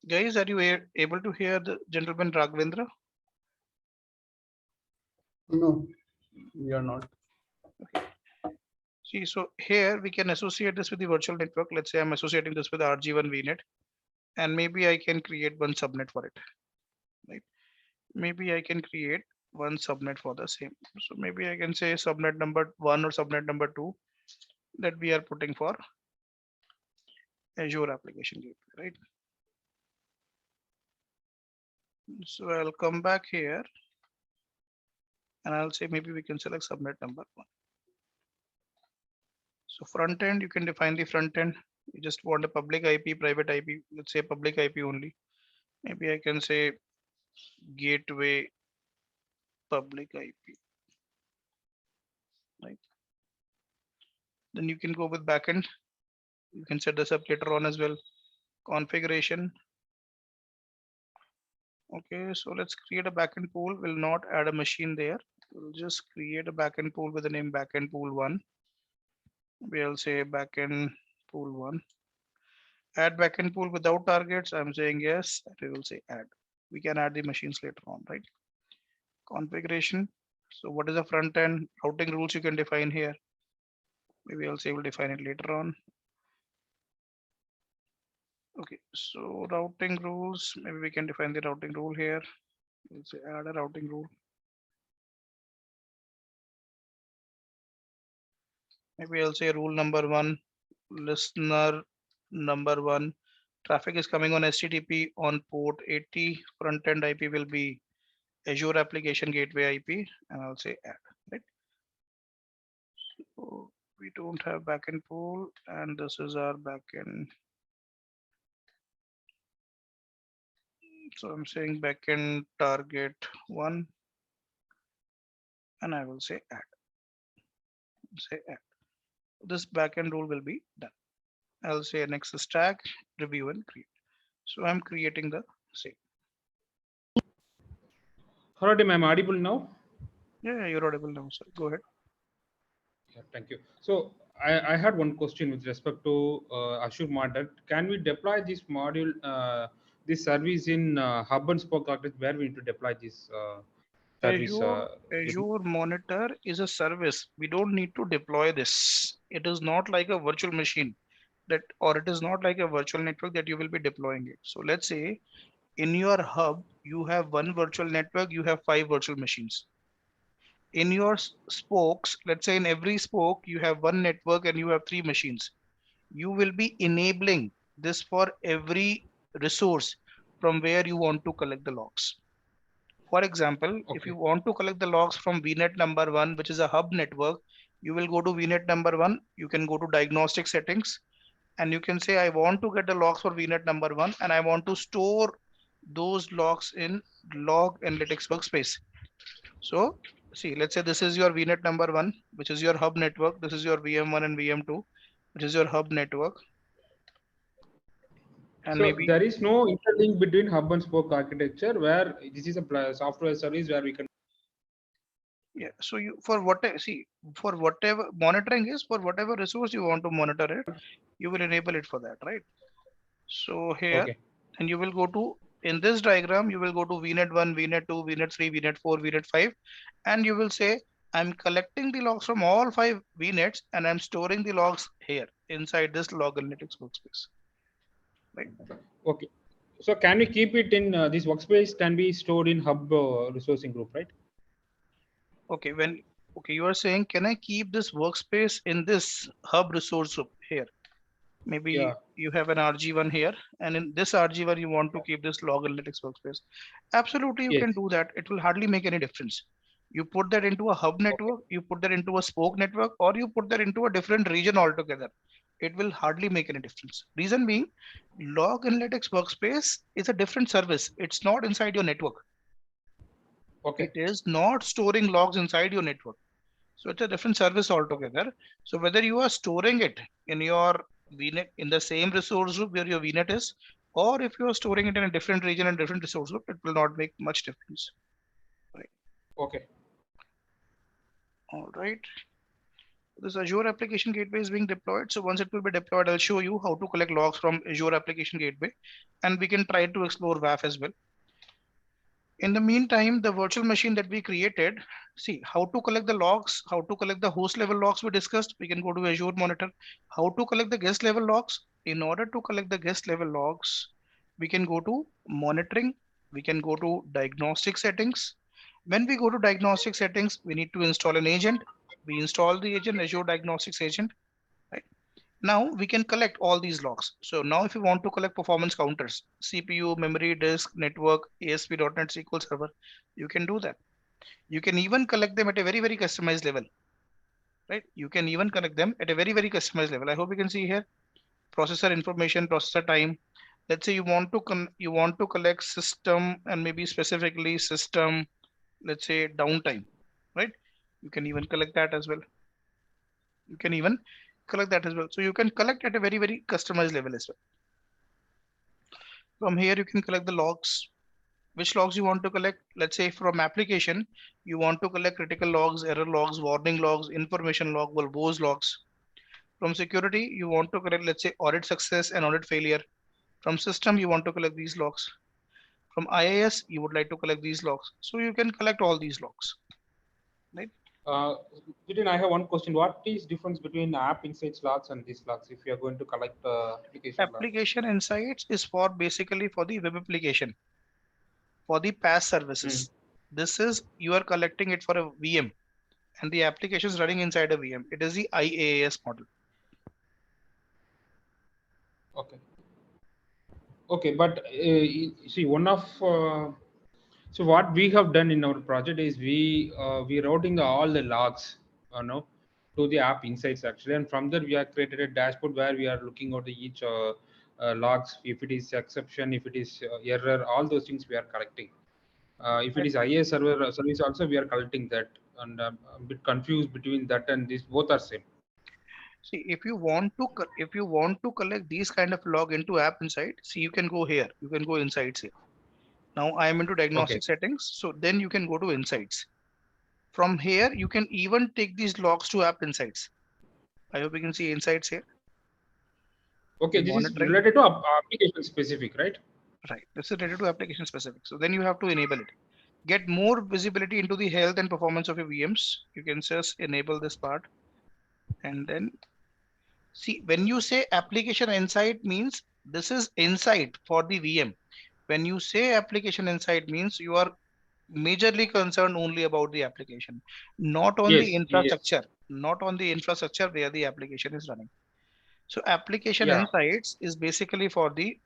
Guys, are you able to hear the gentleman Raghavendra? No, we are not. See, so here we can associate this with the virtual network. Let's say I'm associating this with RG1 VNet, and maybe I can create one subnet for it, right? Maybe I can create one subnet for the same. So maybe I can say subnet number 1 or subnet number 2 that we are putting for Azure Application Gateway, right? So I'll come back here And I'll say maybe we can select subnet number 1. So front end, you can define the front end. You just want a public IP, private IP, let's say public IP only. Maybe I can say gateway public IP, right? Then you can go with backend. You can set this up later on as well. Configuration. Okay, so let's create a backend pool. We'll not add a machine there. We'll just create a backend pool with the name backend pool 1. We'll say backend pool 1. Add backend pool without targets. I'm saying yes. We will say add. We can add the machines later on, right? Configuration. So what is the front end? Routing rules you can define here. Maybe I'll say we'll define it later on. Okay, so routing rules. Maybe we can define the routing rule here. We'll say add a routing rule. Maybe I'll say rule number 1, listener number 1. Traffic is coming on HTTP on port 80. Front end IP will be Azure application gateway IP, and I'll say add, right? So we don't have backend pool, and this is our backend. So I'm saying backend target 1, and I will say add. Say add. This backend rule will be done. I'll say next stack, review and create. So I'm creating the same. Alright, I'm audible now. Yeah, you're audible now, sir. Go ahead. Yeah, thank you. So I had one question with respect to Azure Monitor. Can we deploy this module, this service in hub and spoke architecture where we need to deploy this service? Azure Monitor is a service. We don't need to deploy this. It is not like a virtual machine that, or it is not like a virtual network that you will be deploying it. So let's say in your hub, you have one virtual network, you have 5 virtual machines. In your spokes, let's say in every spoke, you have one network and you have 3 machines. You will be enabling this for every resource from where you want to collect the logs. For example, if you want to collect the logs from VNet number 1, which is a hub network, you will go to VNet number 1. You can go to diagnostic settings and you can say, I want to get the logs for VNet number 1 and I want to store those logs in log analytics workspace. So see, let's say this is your VNet number 1, which is your hub network. This is your VM1 and VM2, which is your hub network. And so maybe there is no interlink between hub and spoke architecture where this is a software service where we can. yeah, so you for whatever for whatever monitoring is for whatever resource you want to monitor it, you will enable it for that, right? So here, and you will go to in this diagram, you will go to VNet 1, VNet 2, VNet 3, VNet 4, VNet 5, and you will say, I'm collecting the logs from all 5 VNets and I'm storing the logs here inside this log analytics workspace. Right. Okay. So can we keep it in this workspace? Can be stored in hub resourcing group, right? Okay, you are saying, can I keep this workspace in this hub resource group here? Maybe you have an RG1 here, and in this RG1 you want to keep this log analytics workspace. Absolutely, you can do that. It will hardly make any difference. You put that into a hub network, you put that into a spoke network, or you put that into a different region altogether. It will hardly make any difference. Reason being, log analytics workspace is a different service. It's not inside your network. It is not storing logs inside your network. So it's a different service altogether. So whether you are storing it in your VNet in the same resource group where your VNet is, or if you are storing it in a different region and different resource group, it will not make much difference. Right. Okay. All right. This Azure application gateway is being deployed. So once it will be deployed, I'll show you how to collect logs from Azure application gateway, and we can try to explore WAF as well. In the meantime, the virtual machine that we created, see how to collect the logs, how to collect the host level logs we discussed. We can go to Azure Monitor. How to collect the guest level logs. In order to collect the guest level logs, we can go to monitoring. We can go to diagnostic settings. When we go to diagnostic settings, we need to install an agent. We install the agent, Azure Diagnostics agent. Right? Now we can collect all these logs. So now if you want to collect performance counters, CPU, memory, disk, network, ASP.NET SQL Server, you can do that. You can even collect them at a very, very customized level, right? You can even collect them at a very, very customized level. I hope you can see here, processor information, processor time. Let's say you want to you want to collect system and maybe specifically system, let's say downtime, right? You can even collect that as well. You can even collect that as well. So you can collect at a very, very customized level as well. From here, you can collect the logs. Which logs you want to collect? Let's say from application, you want to collect critical logs, error logs, warning logs, information log, verbose logs. From security, you want to collect, let's say, audit success and audit failure. From system, you want to collect these logs. From IIS, you would like to collect these logs. So you can collect all these logs, right? Jitin, I have one question. What is difference between app insights logs and these logs if you are going to collect application logs? Application insights is for basically for the web application, for the PaaS services. This is you are collecting it for a VM and the application is running inside a VM. It is the IaaS model. Okay. Okay, but see, one of so what we have done in our project is we routing all the logs, no, to the app insights actually, and from there we have created a dashboard where we are looking at each logs, if it is exception, if it is error, all those things we are collecting. If it is IA server service also we are collecting that, and I'm a bit confused between that and this. Both are same. See, if you want to collect these kind of log into app inside, see you can go here. You can go insights here. Now I am into Okay. diagnostic settings, so then you can go to insights. From here, you can even take these logs to app insights. I hope you can see insights here. Okay, The this is monitoring, related to application specific, right? right? This is related to application specific. So then you have to enable it. Get more visibility into the health and performance of your VMs. You can just enable this part, and then see when you say application insight means this is insight for the VM. When you say application insight means you are majorly concerned only about the application, not on the Yes, yes. infrastructure, not on the infrastructure where the application is running. So application Yeah. insights is basically for the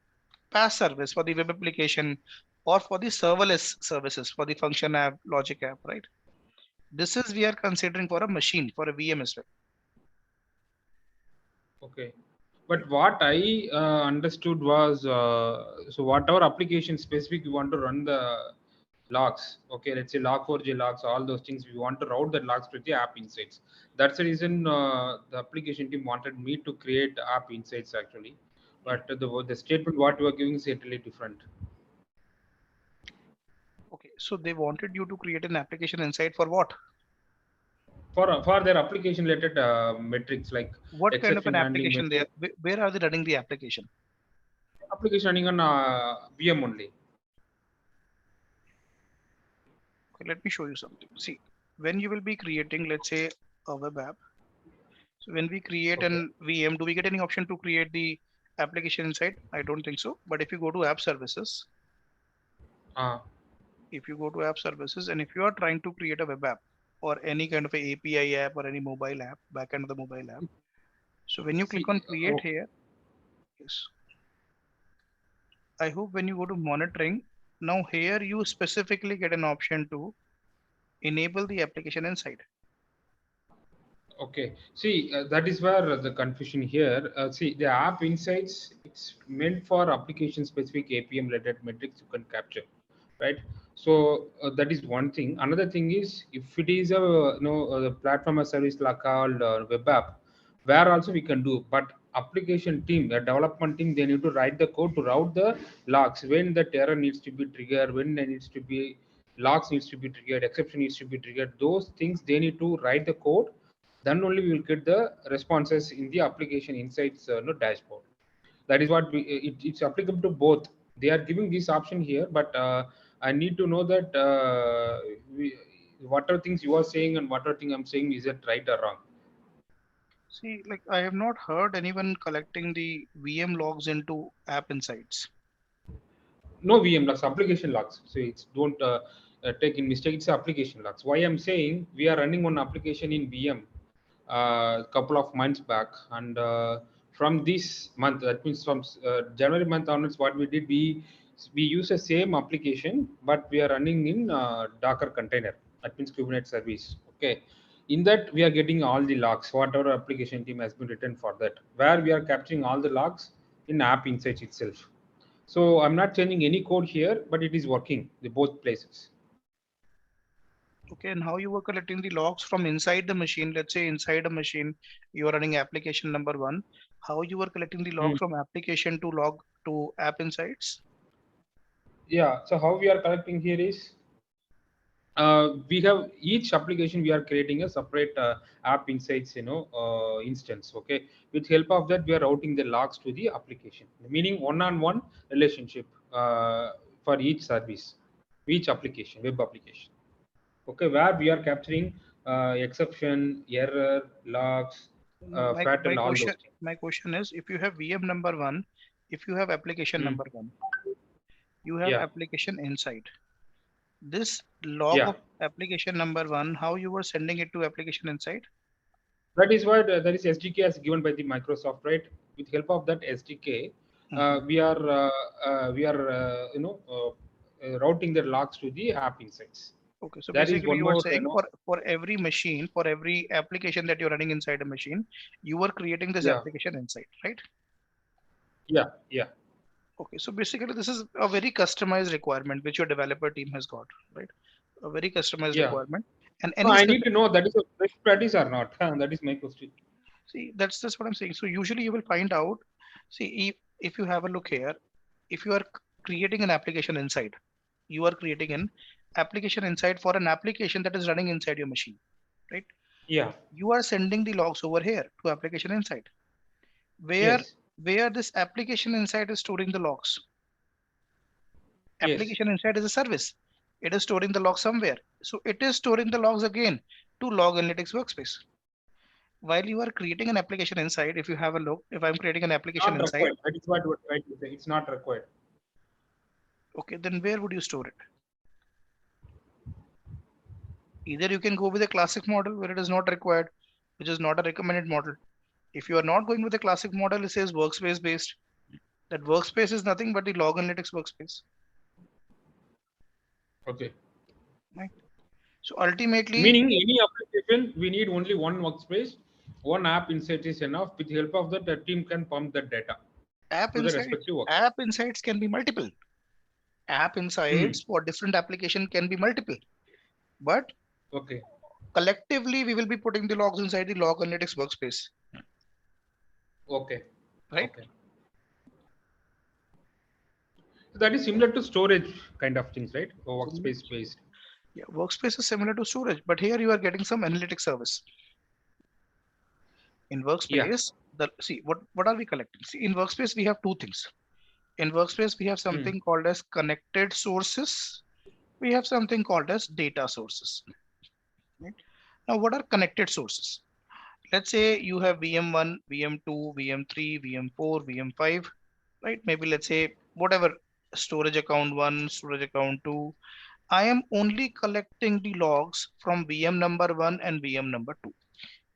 PaaS service, for the web application, or for the serverless services, for the function app, logic app, right? This is we are considering for a machine, for a VM as well. Okay. But what I understood was, so whatever application specific you want to run the logs, okay, let's say log4j logs, all those things, we want to route the logs to the app insights. That's the reason the application team wanted me to create app insights actually. But the statement what you are giving is totally different. Okay, so they wanted you to create an application insight for what? For their application related metrics like What kind of an exception handling application they metric, are? Where are they running the application? application running on VM only. Okay, let me show you something. See, when you will be creating, let's say, a web app. So when we create Okay. an VM, do we get any option to create the application inside? I don't think so. But if you go to app services, Uh, if you go to app services, and if you are trying to create a web app or any kind of a API app or any mobile app, backend of the mobile app. So when you click see, on create here, yes, I hope when you go to monitoring, now here you specifically get an option to enable the application inside. okay. See, that is where the confusion here. See, the app insights, it's meant for application specific APM related metrics you can capture, right? So that is one thing. Another thing is if it is a the platform as service like called web app, where also we can do, but application team, the development team, they need to write the code to route the logs when the error needs to be triggered, when there needs to be logs needs to be triggered, exception needs to be triggered. Those things they need to write the code, then only we will get the responses in the application insights no dashboard. That is what it's applicable to both. They are giving this option here, but I need to know that whatever things you are saying and whatever thing I'm saying, is it right or wrong? See, like I have not heard anyone collecting the VM logs into app insights. No VM logs, application logs. So it's don't take in mistake. It's application logs. Why I'm saying we are running one application in VM a couple of months back, and from this month, that means from January month onwards, what we did, we use the same application, but we are running in Docker container. that means Kubernetes service. Okay, in that we are getting all the logs, whatever application team has been written for that, where we are capturing all the logs in App Insights itself. So I'm not changing any code here, but it is working the both places. Okay, and how you were collecting the logs from inside the machine? Let's say inside a machine, you are running application number one. How you were collecting the log from application to log to App Insights? Yeah. So how we are collecting here is we have each application we are creating a separate app insights instance. Okay, with help of that we are routing the logs to the application, meaning one-on-one relationship for each service, each application, web application. Okay, where we are capturing exception, error, logs, My fatal, all question those things. my question is, if you have VM number one, if you have application Hmm. number one, you have Yeah, application inside. This log yeah. of application number one, how you were sending it to application inside? That is what that is SDK as given by the Microsoft, right? With help of that SDK, Mhm. we are routing the logs to the app insights. Okay, so There is basically one you are more, saying for every machine, for every application that you're running inside a machine, you were creating this yeah, application inside, right? yeah, yeah. Okay, so basically this is a very customized requirement which your developer team has got, right? A very customized Yeah. requirement. And No, any I need to specific, know that is a best practice or not. That is my question. see, that's what I'm saying. So usually you will find out, see, if you have a look here, if you are creating an application inside, you are creating an application inside for an application that is running inside your machine, right? Yeah. You are sending the logs over here to application inside, where Yes. where this application inside is storing the logs. Yes. Application inside is a service. It is storing the logs somewhere. So it is storing the logs again to log analytics workspace. While you are creating an application inside, if you have a look, if I'm creating an application Not inside, required. That is what we're trying to say. It's not required. okay, then where would you store it? Either you can go with a classic model where it is not required, which is not a recommended model. If you are not going with the classic model, it says workspace based. That workspace is nothing but the log analytics workspace. Okay. Right? So ultimately, Meaning any application, we need only one workspace, one app insight is enough. With the help of that, the team can pump that data to the respective workspace. app insights can be multiple. App Hmm. insights for different application can be multiple. But Okay. collectively, we will be putting the logs inside the log analytics workspace, Okay. right? Okay. So that is similar to storage kind of things, right? Or workspace based. Yeah, workspace is similar to storage, but here you are getting some analytics service. In Yeah. workspace, see what are we collecting? See, in workspace we have two things. In workspace we have Hmm. something called as connected sources. We have something called as data sources. Right? Now, what are connected sources? Let's say you have VM1, VM2, VM3, VM4, VM5, right? Maybe let's say whatever storage account 1, storage account 2. I am only collecting the logs from VM number 1 and VM number 2.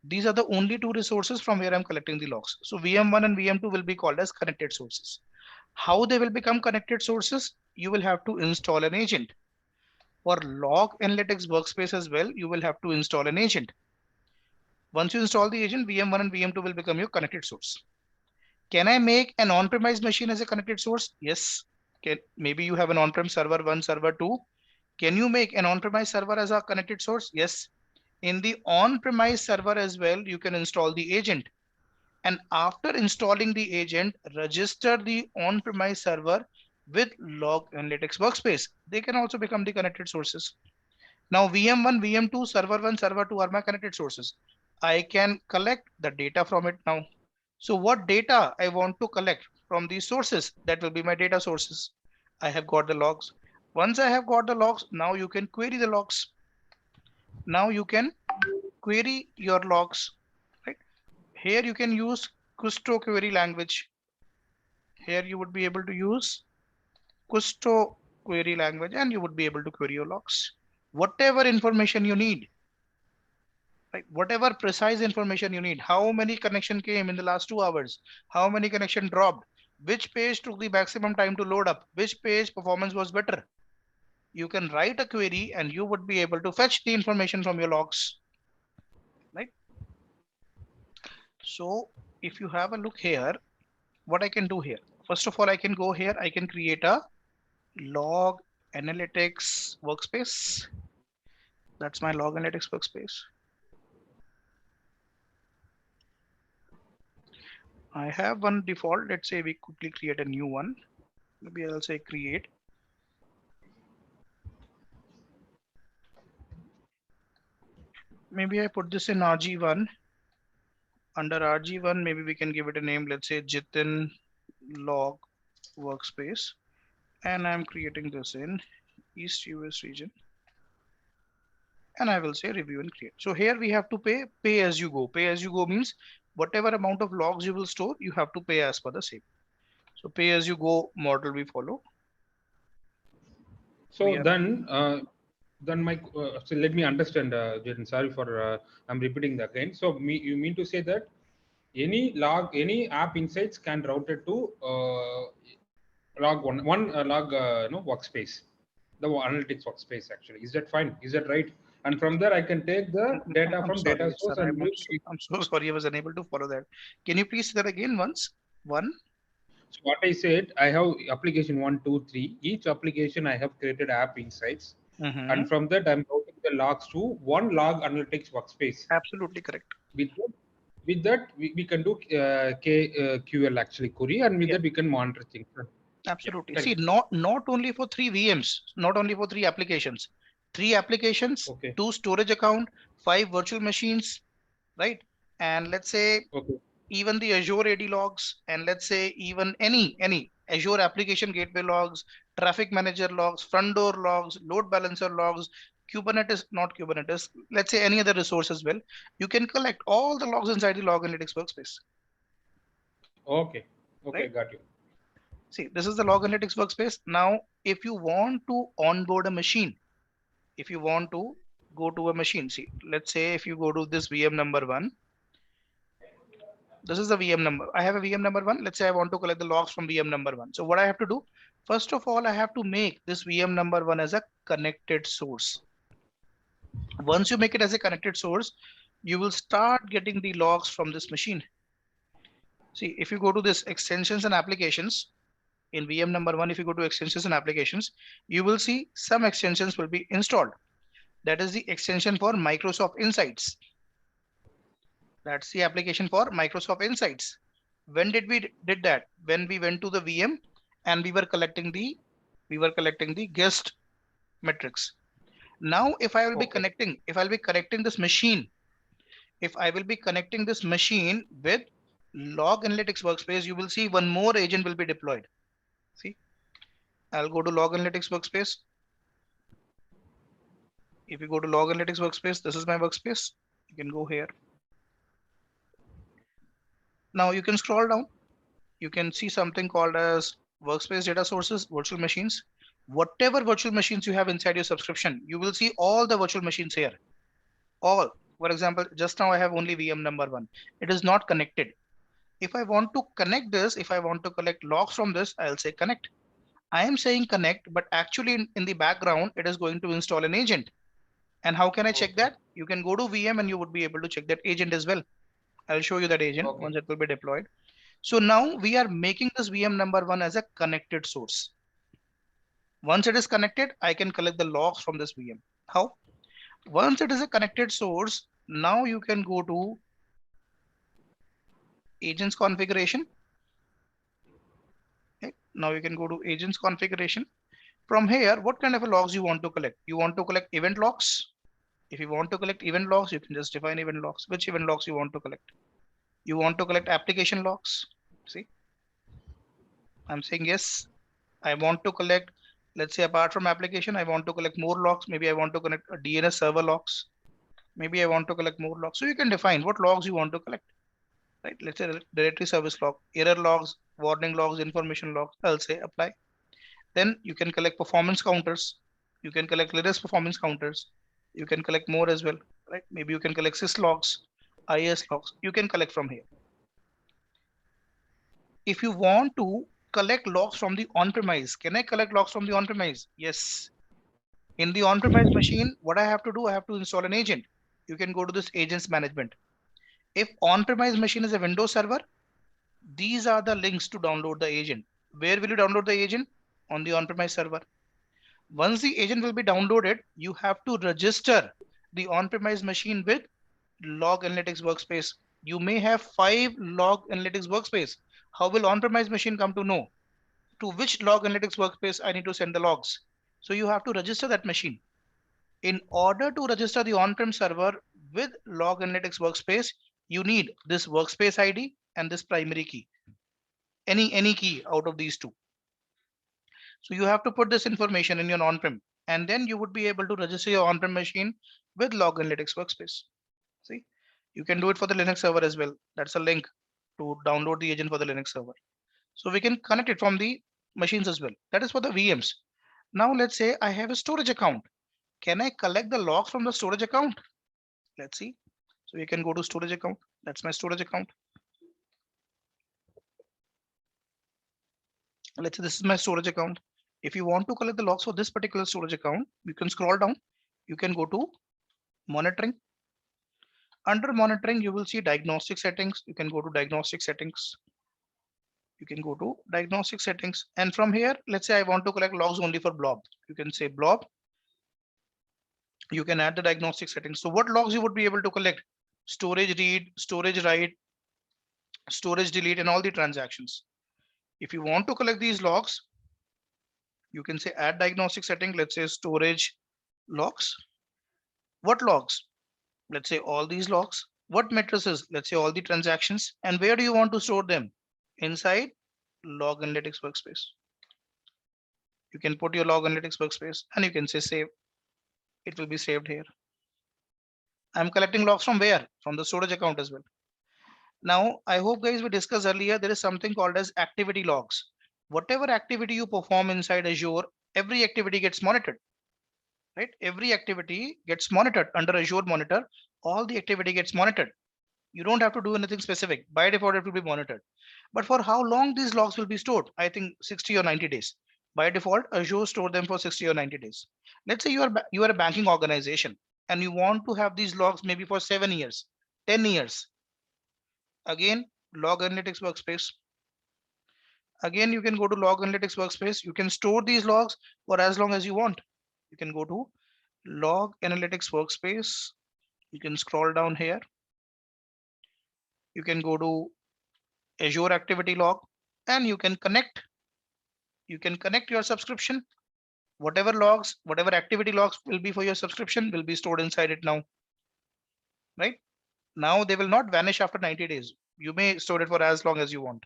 These are the only two resources from where I'm collecting the logs. So VM1 and VM2 will be called as connected sources. How they will become connected sources? You will have to install an agent. For log analytics workspace as well, you will have to install an agent. Once you install the agent, VM1 and VM2 will become your connected source. Can I make an on-premise machine as a connected source? Yes. Maybe you have an on-prem server 1, server 2. Can you make an on-premise server as a connected source? Yes. In the on-premise server as well, you can install the agent. And after installing the agent, register the on-premise server with log analytics workspace. They can also become the connected sources. Now VM1, VM2, server 1, server 2 are my connected sources. I can collect the data from it now. So what data I want to collect from these sources, that will be my data sources. I have got the logs. Once I have got the logs, now you can query the logs. Now you can query your logs, right? Here you can use Custo query language. Here you would be able to use Custo query language and you would be able to query your logs. Whatever information you need, right? Whatever precise information you need, how many connection came in the last 2 hours, how many connection dropped, which page took the maximum time to load up, which page performance was better. you can write a query and you would be able to fetch the information from your logs, right? So if you have a look here, what I can do here, first of all, I can go here, I can create a log analytics workspace. That's my log analytics workspace. I have one default. Let's say we quickly create a new one. Maybe I'll say create. Maybe I put this in RG1. Under RG1, maybe we can give it a name. Let's say Jitin log workspace. And I'm creating this in East US region. And I will say review and create. So here we have to pay as you go. Pay as you go means whatever amount of logs you will store, you have to pay as per the same. So pay as you go model we follow. So then my so let me understand, Jatin, sorry for I'm repeating that again. So you mean to say that any app insights can route it to log one log workspace, the analytics workspace actually. Is that fine? Is that right? And from there I can take the data I'm from sorry, data sir. source and I'm so sorry. I was unable to follow that. Can you please say that again once? One. So what I said, I have application 1, 2, 3. Each application I have created app insights, and from that I'm routing the logs to one log analytics workspace. Absolutely correct. With that we can do QL actually query, and with that we can monitor things. Absolutely. Yeah, See, not only for 3 VMs, not only for 3 applications, 3 applications, okay. 2 storage account, 5 virtual machines, right? And let's say even the Azure AD logs, and let's say even any Azure application gateway logs, traffic manager logs, front door logs, load balancer logs, Kubernetes, not Kubernetes, let's say any other resource as well. You can collect all the logs inside the log analytics workspace. Okay. Right? Got you. See, this is the log analytics workspace. Now, if you want to onboard a machine, if you want to go to a machine, see, let's say if you go to this VM number 1, this is the VM number. I have a VM number 1. Let's say I want to collect the logs from VM number 1. So what I have to do, first of all, I have to make this VM number 1 as a connected source. Once you make it as a connected source, you will start getting the logs from this machine. See, if you go to this extensions and applications, in VM number 1, if you go to extensions and applications, you will see some extensions will be installed. That is the extension for Microsoft Insights. That's the application for Microsoft Insights. When did we did that? When we went to the VM and we were collecting the guest metrics. Now, if I will be connecting, if I'll be connecting this machine, if I will be connecting this machine with log analytics workspace, you will see one more agent will be deployed. See, I'll go to log analytics workspace. If you go to log analytics workspace, this is my workspace. You can go here. Now you can scroll down. You can see something called as workspace data sources, virtual machines. Whatever virtual machines you have inside your subscription, you will see all the virtual machines here. All. For example, just now I have only VM number 1. It is not connected. If I want to connect this, if I want to collect logs from this, I'll say connect. I am saying connect, but actually in the background, it is going to install an agent. And how can I check that? You can go to VM and you would be able to check that agent as well. I'll show you that agent once it will be deployed. So now we are making this VM number 1 as a connected source. Once it is connected, I can collect the logs from this VM. How? Once it is a connected source, now you can go to agents configuration. Okay. Now you can go to agents configuration. From here, what kind of logs you want to collect? You want to collect event logs. If you want to collect event logs, you can just define event logs. Which event logs you want to collect? You want to collect application logs. See, I'm saying yes. I want to collect, let's say apart from application, I want to collect more logs. Maybe I want to connect a DNS server logs. Maybe I want to collect more logs. So you can define what logs you want to collect, right? Let's say directory service log, error logs, warning logs, information logs. I'll say apply. Then you can collect performance counters. You can collect Linux performance counters. You can collect more as well, right? Maybe you can collect sys logs, IS logs. You can collect from here. If you want to collect logs from the on-premise, can I collect logs from the on-premise? Yes. In the on-premise machine, what I have to do, I have to install an agent. You can go to this agents management. If on-premise machine is a Windows server, these are the links to download the agent. Where will you download the agent? On the on-premise server. Once the agent will be downloaded, you have to register the on-premise machine with log analytics workspace. You may have 5 log analytics workspace. How will on-premise machine come to know to which log analytics workspace I need to send the logs? So you have to register that machine. In order to register the on-prem server with log analytics workspace, you need this workspace ID and this primary key. Any key out of these two. So you have to put this information in your on-prem, and then you would be able to register your on-prem machine with log analytics workspace. See, you can do it for the Linux server as well. That's a link to download the agent for the Linux server. So we can connect it from the machines as well. That is for the VMs. Now let's say I have a storage account. Can I collect the logs from the storage account? Let's see. So you can go to storage account. That's my storage account. Let's say this is my storage account. If you want to collect the logs for this particular storage account, you can scroll down. You can go to monitoring. Under monitoring, you will see diagnostic settings. You can go to diagnostic settings. You can go to diagnostic settings. And from here, let's say I want to collect logs only for blob. You can say blob. You can add the diagnostic settings. So what logs you would be able to collect? Storage read, storage write, storage delete, and all the transactions. If you want to collect these logs, you can say add diagnostic setting. Let's say storage logs. What logs? Let's say all these logs. What matrices? Let's say all the transactions. And where do you want to store them? Inside log analytics workspace. You can put your log analytics workspace and you can say save. It will be saved here. I'm collecting logs from where? From the storage account as well. Now, I hope guys we discussed earlier, there is something called as activity logs. Whatever activity you perform inside Azure, every activity gets monitored, right? Every activity gets monitored under Azure Monitor. All the activity gets monitored. You don't have to do anything specific. By default, it will be monitored. But for how long these logs will be stored? I think 60 or 90 days. By default, Azure store them for 60 or 90 days. Let's say you are a banking organization and you want to have these logs maybe for 7 years, 10 years. Again, log analytics workspace. Again, you can go to log analytics workspace. You can store these logs for as long as you want. You can go to log analytics workspace. You can scroll down here. You can go to Azure activity log and you can connect. You can connect your subscription. Whatever logs, whatever activity logs will be for your subscription will be stored inside it now. Right? Now they will not vanish after 90 days. You may store it for as long as you want.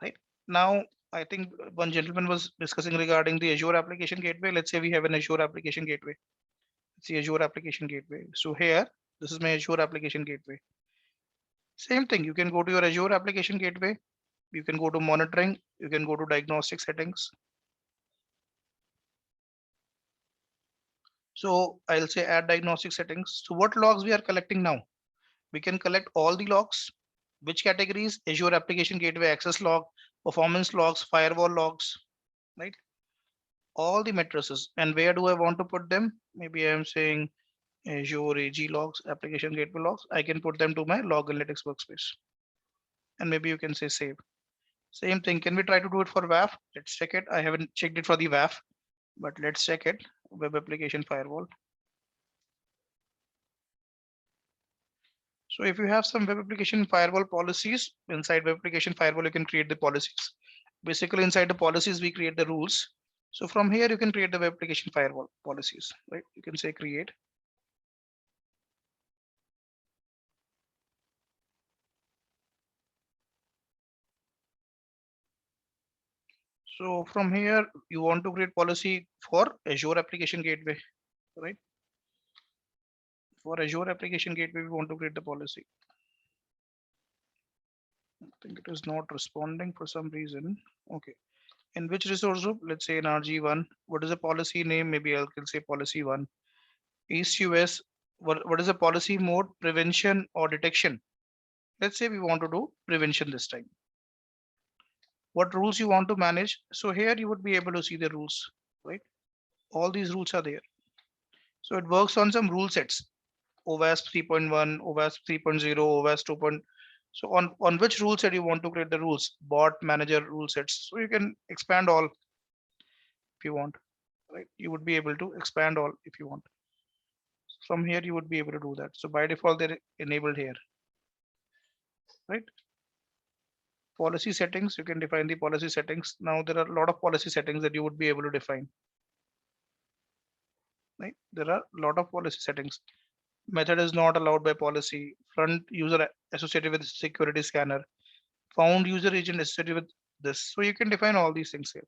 Right? Now, I think one gentleman was discussing regarding the Azure application gateway. Let's say we have an Azure application gateway. Let's see Azure application gateway. So here, this is my Azure application gateway. Same thing, you can go to your Azure application gateway. You can go to monitoring. You can go to diagnostic settings. So I'll say add diagnostic settings. So what logs we are collecting now? We can collect all the logs. Which categories? Azure application gateway access log, performance logs, firewall logs, right? All the matrices. And where do I want to put them? Maybe I'm saying Azure AG logs, application gateway logs. I can put them to my log analytics workspace. And maybe you can say save. Same thing. Can we try to do it for WAF? Let's check it. I haven't checked it for the WAF, but let's check it. Web application firewall. So if you have some web application firewall policies inside web application firewall, you can create the policies. Basically inside the policies, we create the rules. So from here, you can create the web application firewall policies, right? You can say create. So from here, you want to create policy for Azure application gateway, right? For Azure application gateway, we want to create the policy. I think it is not responding for some reason. Okay. In which resource group? Let's say in RG1. What is the policy name? Maybe I can say policy 1. East US. What is the policy mode? Prevention or detection? Let's say we want to do prevention this time. What rules you want to manage? So here you would be able to see the rules, right? All these rules are there. So it works on some rule sets. OWASP 3.1, OWASP 3.0, OWASP 2. So on which rule set you want to create the rules? Bot manager rule sets. So you can expand all if you want, right? You would be able to expand all if you want. From here, you would be able to do that. So by default, they're enabled here, right? Policy settings, you can define the policy settings. Now there are a lot of policy settings that you would be able to define. Right? There are a lot of policy settings. Method is not allowed by policy. Front user associated with security scanner. Found user agent associated with this. So you can define all these things here.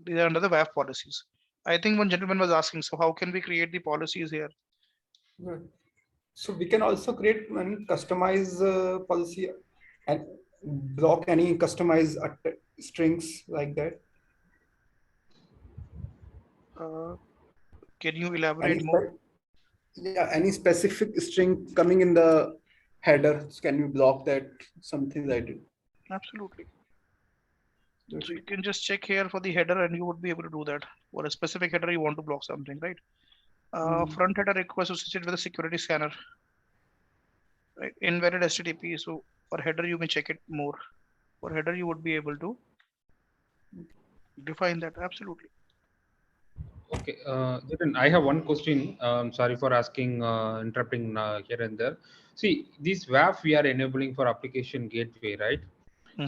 These are under the WAF policies. I think one gentleman was asking, so how can we create the policies here? Right. So we can also create one customized policy and block any customized strings like that. Can you elaborate more? Yeah, any specific string coming in the header, can you block that? Something like that. Absolutely. So you can just check here for the header and you would be able to do that. For a specific header, you want to block something, right? Front header request associated with a security scanner, right? Invalid HTTP. So for header, you may check it more. For header, you would be able to define that. Absolutely. Okay, Jitin, I have one question. Sorry for asking, interrupting here and there. See, this WAF we are enabling for application gateway, right?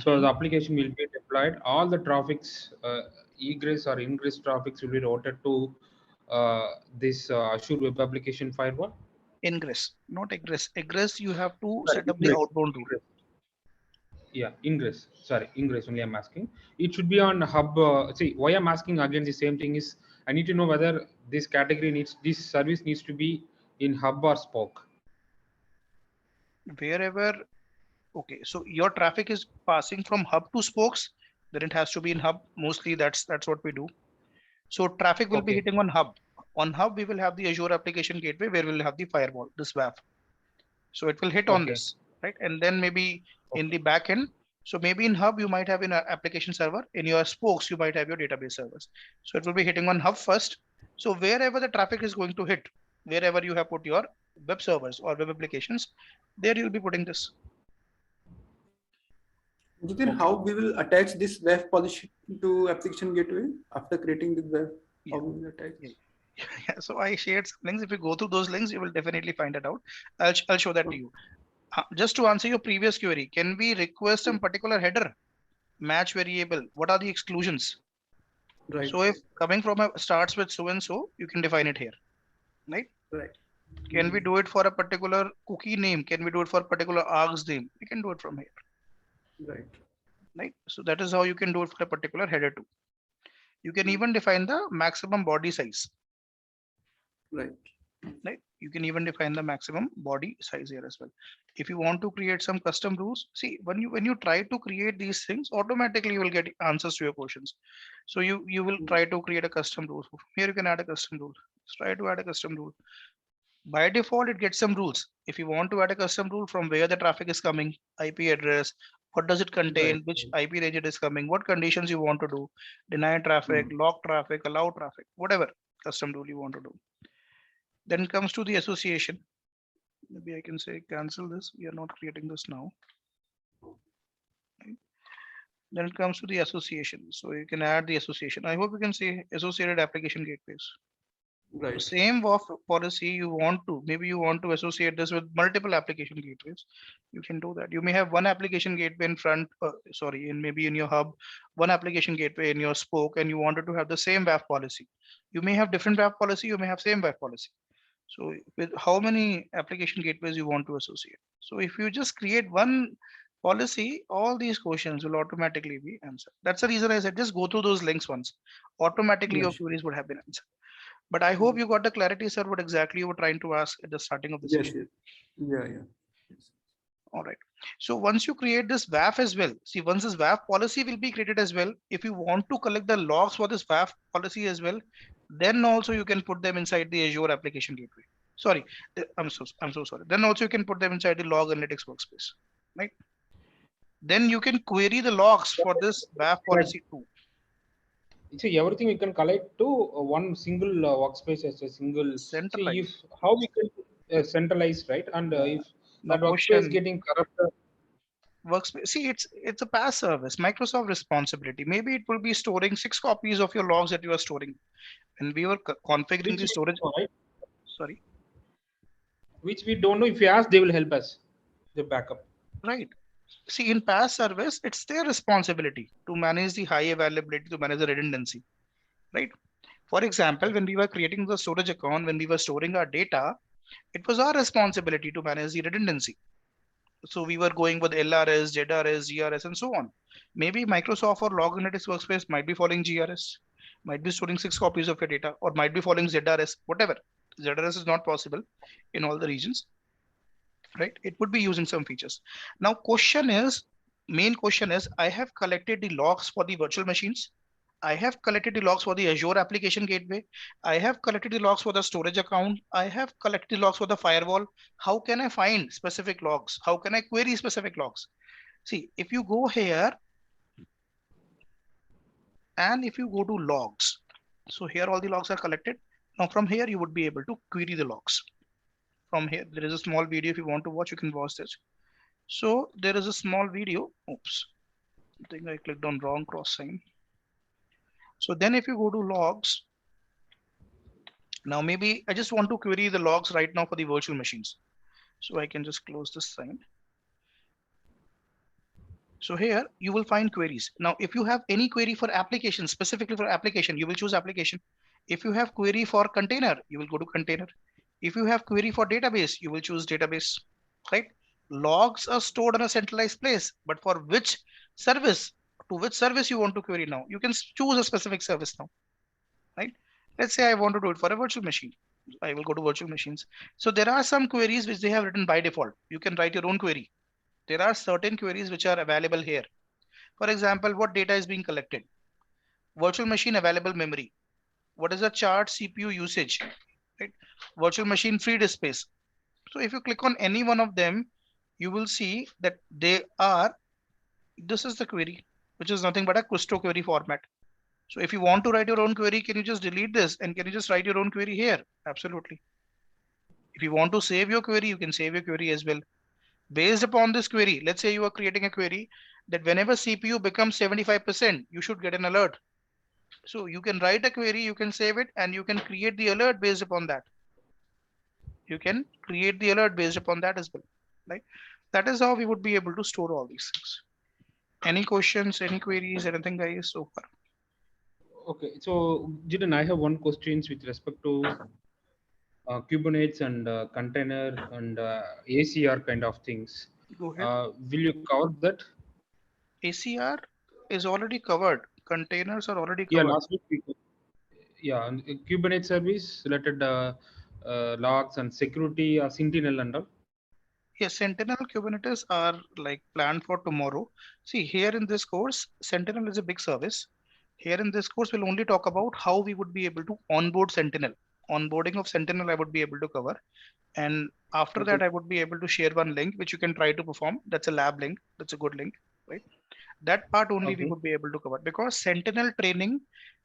So the application will be deployed. All the traffics, egress or ingress traffics will be routed to this Azure Web Application Firewall. Ingress, not egress. Egress, you have to Sorry, set up the outbound rule. Yeah, ingress. Sorry, ingress only I'm asking. It should be on hub. See, why I'm asking again the same thing is I need to know whether this category needs, this service needs to be in hub or spoke. Wherever, okay, so your traffic is passing from hub to spokes, then it has to be in hub. Mostly that's what we do. So traffic will be hitting on hub. On hub, we will have the Azure application gateway where we'll have the firewall, this WAF. So it will hit on this, right? And then maybe in the back end, so maybe in hub, you might have an application server. In your spokes, you might have your database servers. So it will be hitting on hub first. So wherever the traffic is going to hit, wherever you have put your web servers or web applications, there you'll be putting this. Jitin, how we will attach this WAF policy to application gateway after creating the WAF? How we will attach? Yeah, so I shared some links. If you go through those links, you will definitely find it out. I'll show that to you. Just to answer your previous query, can we request some particular header match variable? What are the exclusions? Right. So if coming from a starts with so and so, you can define it here, right? Right. Can we do it for a particular cookie name? Can we do it for a particular args name? We can do it from here. Right. Right. So that is how you can do it for a particular header too. You can even define the maximum body size. Right. Right. You can even define the maximum body size here as well. If you want to create some custom rules, see when you try to create these things, automatically you will get answers to your questions. So you will try to create a custom rule. Here you can add a custom rule. Let's try to add a custom rule. By default, it gets some rules. If you want to add a custom rule from where the traffic is coming, IP address, what does it contain, which IP range it is coming, what conditions you want to do, deny traffic, lock traffic, allow traffic, whatever custom rule you want to do. Then comes to the association. Maybe I can say cancel this. We are not creating this now. Then it comes to the association. So you can add the association. I hope you can see associated application gateways. Right. Same WAF policy you want to, maybe you want to associate this with multiple application gateways. You can do that. You may have one application gateway in front, and maybe in your hub, one application gateway in your spoke, and you wanted to have the same WAF policy. You may have different WAF policy, you may have same WAF policy. So with how many application gateways you want to associate. So if you just create one policy, all these questions will automatically be answered. That's the reason I said just go through those links once. Automatically your queries would have been answered. But I hope you got the clarity, sir, what exactly you were trying to ask at the starting of the session. Yeah. Yes. All right. So once you create this WAF as well, see, once this WAF policy will be created as well, if you want to collect the logs for this WAF policy as well, then also you can put them inside the Azure application gateway. Sorry, I'm so sorry. Then also you can put them inside the log analytics workspace, right? Then you can query the logs for this WAF policy too. So everything we can collect to one single workspace as a single. See if Centralized. how we can centralize, right? And if Now that workspace question, getting corrupted, workspace. See, it's a PaaS service, Microsoft responsibility. Maybe it will be storing 6 copies of your logs that you are storing. When we were configuring which the we storage, don't know, right? sorry, Which we don't know. If you ask, they will help us. The backup. right. See, in PaaS service, it's their responsibility to manage the high availability, to manage the redundancy, right? For example, when we were creating the storage account, when we were storing our data, it was our responsibility to manage the redundancy. So we were going with LRS, ZRS, GRS, and so on. Maybe Microsoft or Log Analytics Workspace might be following GRS, might be storing 6 copies of your data, or might be following ZRS, whatever. ZRS is not possible in all the regions, right? It would be using some features. Now, main question is, I have collected the logs for the virtual machines. I have collected the logs for the Azure application gateway. I have collected the logs for the storage account. I have collected the logs for the firewall. How can I find specific logs? How can I query specific logs? See, if you go here and if you go to logs, so here all the logs are collected. Now from here, you would be able to query the logs. From here, there is a small video. If you want to watch, you can watch this. So there is a small video. Oops, I think I clicked on wrong cross sign. So then if you go to logs, now maybe I just want to query the logs right now for the virtual machines. So I can just close this sign. So here you will find queries. Now, if you have any query for application, specifically for application, you will choose application. If you have query for container, you will go to container. If you have query for database, you will choose database, right? Logs are stored in a centralized place, but for which service, to which service you want to query now, you can choose a specific service now, right? Let's say I want to do it for a virtual machine. I will go to virtual machines. So there are some queries which they have written by default. You can write your own query. There are certain queries which are available here. For example, what data is being collected? Virtual machine available memory. What is the chart CPU usage? Right? Virtual machine free disk space. So if you click on any one of them, you will see that they are, this is the query, which is nothing but a Custo query format. So if you want to write your own query, can you just delete this and can you just write your own query here? Absolutely. If you want to save your query, you can save your query as well. Based upon this query, let's say you are creating a query that whenever CPU becomes 75%, you should get an alert. So you can write a query, you can save it, and you can create the alert based upon that. You can create the alert based upon that as well, right? That is how we would be able to store all these things. Any questions, any queries, anything guys so far? Okay, so Jitan, I have one question with respect to Kubernetes and container and ACR kind of things. Go ahead. Will you cover that? ACR is already covered. Containers are already Yeah, covered. last week yeah, and Kubernetes service related logs and security, Sentinel and all. Yes, Sentinel Kubernetes are like planned for tomorrow. See, here in this course, Sentinel is a big service. Here in this course, we'll only talk about how we would be able to onboard Sentinel. Onboarding of Sentinel, I would be able to cover. And after that, Okay. I would be able to share one link, which you can try to perform. That's a lab link. That's a good link, right? That part only we Okay. would be able to cover because Sentinel training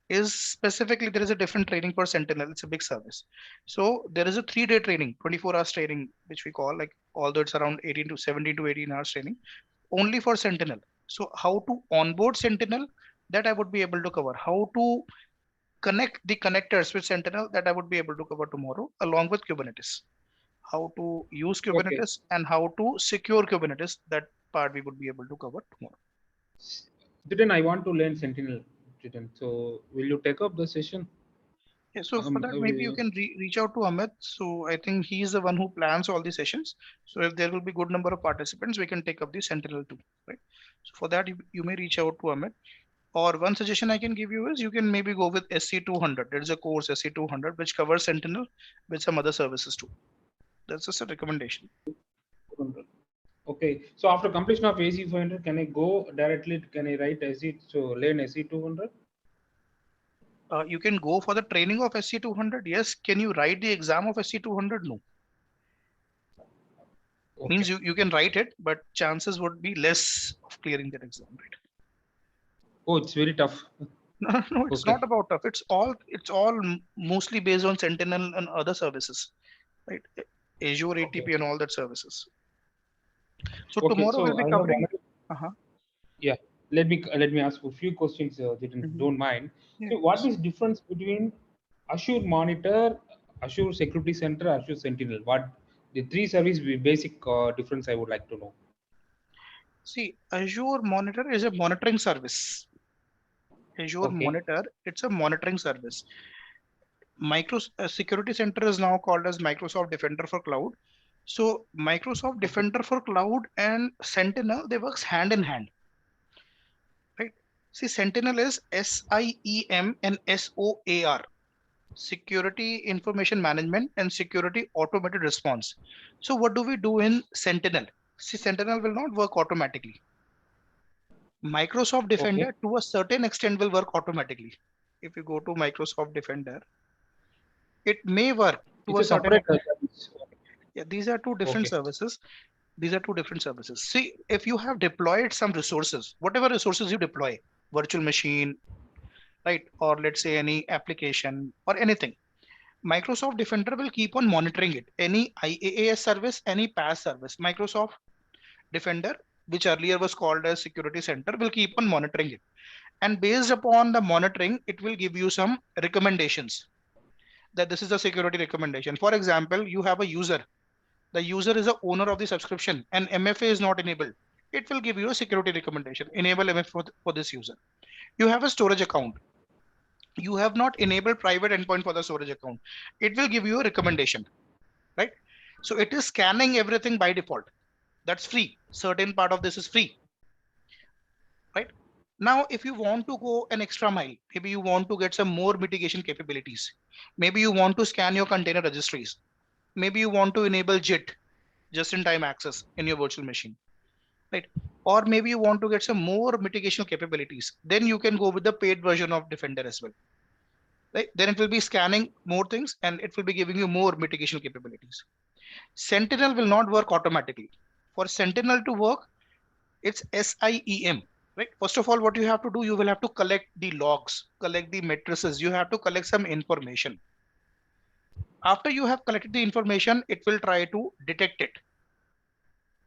is specifically, there is a different training for Sentinel. It's a big service. So there is a 3-day training, 24 hours training, which we call like, although it's around 18 to 17 to 18 hours training only for Sentinel. So how to onboard Sentinel, that I would be able to cover. How to connect the connectors with Sentinel, that I would be able to cover tomorrow along with Kubernetes. How to use Okay. Kubernetes and how to secure Kubernetes, that part we would be able to cover tomorrow. Jitan, I want to learn Sentinel. Jitan, so will you take up the session? Yeah, so for that, maybe you can reach out to Amit. So I think he is the one who plans all the sessions. So if there will be good number of participants, we can take up the Sentinel too, right? So for that, you may reach out to Amit. Or one suggestion I can give you is you can maybe go with SC200. There is a course SC200 which covers Sentinel with some other services too. That's just a recommendation. Okay, so after completion of AC 400, can I go directly? Can I write SC? So learn SC 200? You can go for the training of SC200. Yes. Can you write the exam of SC200? No. Okay. Means you can write it, but chances would be less of clearing that exam, right? Oh, it's very tough. No, it's Okay. not about tough. It's all mostly based on Sentinel and other services, right? Azure ATP Okay. and all that services. So Okay. tomorrow we'll So be I have covering. another. Uh-huh. Yeah. Let me ask a few questions, Jitin, Mhm. don't mind. Yeah, So what is difference between Azure Monitor, Azure Security Center, Azure Sentinel? What the three service basic difference I would like to know. see, Azure Monitor is a monitoring service. Azure Okay. Monitor, it's a monitoring service. Security Center is now called as Microsoft Defender for Cloud. So Microsoft Okay. Defender for Cloud and Sentinel, they works hand in hand, right? See, Sentinel is SIEM and SOAR, Security Information Management and Security Automated Response. So what do we do in Sentinel? See, Sentinel will not work automatically. Microsoft Okay. Defender to a certain extent will work automatically. If you go to Microsoft Defender, it may work to It's a a certain separate extent. service. Yeah, these are two different Okay. services. These are two different services. See, if you have deployed some resources, whatever resources you deploy, virtual machine, right? Or let's say any application or anything, Microsoft Defender will keep on monitoring it. Any IaaS service, any PaaS service, Microsoft Defender, which earlier was called as Security Center, will keep on monitoring it. And based upon the monitoring, it will give you some recommendations that this is a security recommendation. For example, you have a user. The user is the owner of the subscription and MFA is not enabled. It will give you a security recommendation. Enable MFA for this user. You have a storage account. You have not enabled private endpoint for the storage account. It will give you a recommendation, right? So it is scanning everything by default. That's free. Certain part of this is free, right? Now, if you want to go an extra mile, maybe you want to get some more mitigation capabilities. Maybe you want to scan your container registries. Maybe you want to enable JIT, just-in-time access in your virtual machine, right? Or maybe you want to get some more mitigation capabilities. Then you can go with the paid version of Defender as well, right? Then it will be scanning more things and it will be giving you more mitigation capabilities. Sentinel will not work automatically. For Sentinel to work, it's SIEM, right? First of all, what you have to do, you will have to collect the logs, collect the matrices. You have to collect some information. After you have collected the information, it will try to detect it.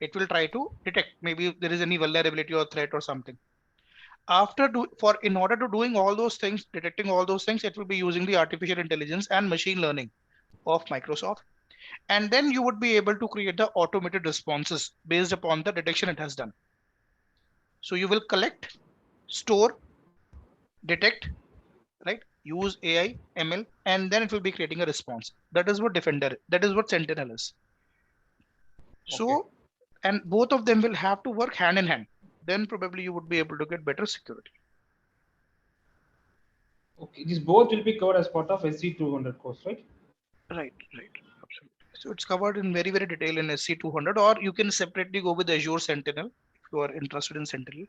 It will try to detect maybe if there is any vulnerability or threat or something. In order to doing all those things, detecting all those things, it will be using the artificial intelligence and machine learning of Microsoft. And then you would be able to create the automated responses based upon the detection it has done. So you will collect, store, detect, right? Use AI, ML, and then it will be creating a response. That is what Sentinel is. Okay. So, and both of them will have to work hand in hand. Then probably you would be able to get better security. Okay. These both will be covered as part of SC200 course, right? Right, right. Absolutely. So it's covered in very, very detail in SC200, or you can separately go with Azure Sentinel if you are interested in Sentinel.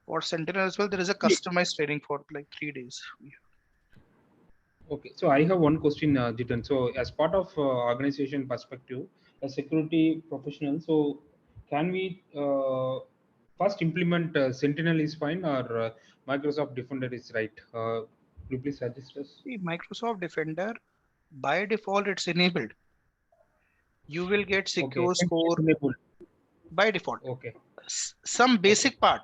For Sentinel as well, there is a Yeah. customized training for like 3 days. Okay, so I have one question, Jitan. So, as part of organization perspective, a security professional, so can we first implement Sentinel is fine or Microsoft Defender is right? Could you please suggest us? See, Microsoft Defender, by default, it's enabled. You will get Okay, secure Sentinel is score enabled. by default. Okay, okay, Some basic part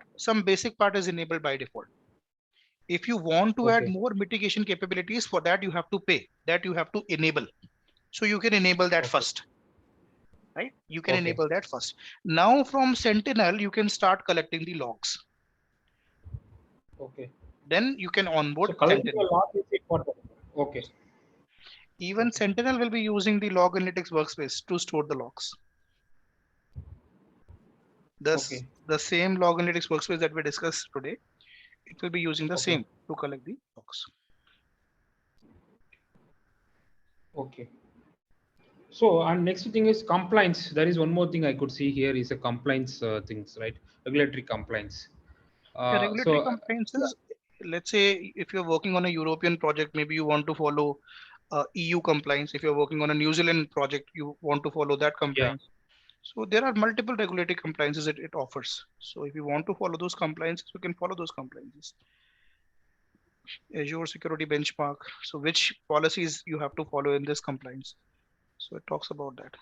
is enabled by default. If you want to add okay, more mitigation capabilities, for that you have to pay, that you have to enable. So you can enable that okay, first, right? You can okay, enable that first. Now from Sentinel, you can start collecting the logs. okay. Then you can So onboard collecting Sentinel. a lot is important. Okay, Even okay, Sentinel will be using the log analytics workspace to store the logs. Thus, okay, the same log analytics workspace that we discussed today, it will be using the okay, same to collect the logs. okay. So, and next thing is compliance. There is one more thing I could see here is a compliance things, right? Regulatory compliance. Yeah, Uh, so, regulatory uh, yeah, compliances, let's say if you're working on a European project, maybe you want to follow EU compliance. If you're working on a New Zealand project, you want to follow that yeah, compliance. So there are multiple regulatory compliances that it offers. So if you want to follow those compliances, you can follow those compliances. Azure security benchmark. So which policies you have to follow in this compliance. So it talks about that.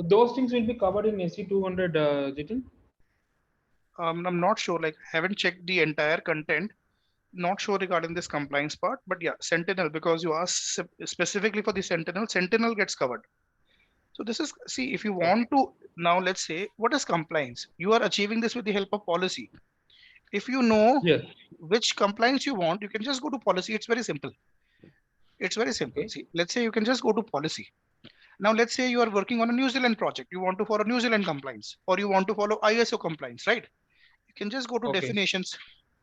Those things will be covered in SC 200, Jitin? I'm not sure, like haven't checked the entire content. Not sure regarding this compliance part, but yeah, Sentinel, because you asked specifically for the Sentinel gets covered. So this is, see, if you want to, now let's say, what is compliance? You are achieving this with the help of policy. If you know Yes. which compliance you want, you can just go to policy. It's very simple. It's very simple. Okay. See, let's say you can just go to policy. Now, let's say you are working on a New Zealand project. You want to follow New Zealand compliance, or you want to follow ISO compliance, right? You can just go to Okay. definitions,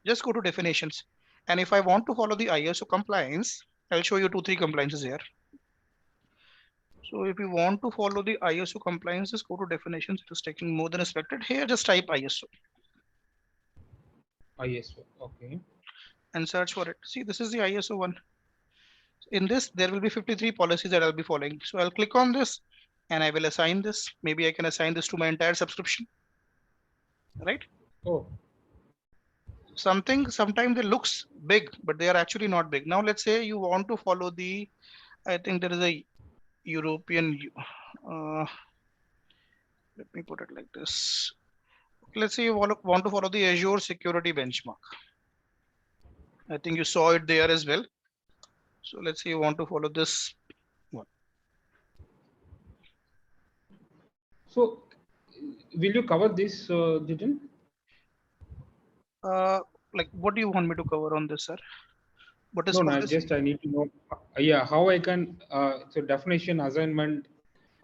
just go to definitions. And if I want to follow the ISO compliance, I'll show you 2-3 compliances here. So if you want to follow the ISO compliances, go to definitions. It is taking more than expected. Here, just type ISO ISO. Okay. and search for it. See, this is the ISO one. In this, there will be 53 policies that I'll be following. So I'll click on this and I will assign this. Maybe I can assign this to my entire subscription, right? Oh, Sometimes it looks big, but they are actually not big. Now, let's say you want to follow the, I think there is a European, let me put it like this. Let's say you want to follow the Azure security benchmark. I think you saw it there as well. So let's say you want to follow this one. so will you cover this, Jitin? Like, what do you want me to cover on this, sir? What is No, no, policy? I need to know, yeah, how I can, so definition, assignment,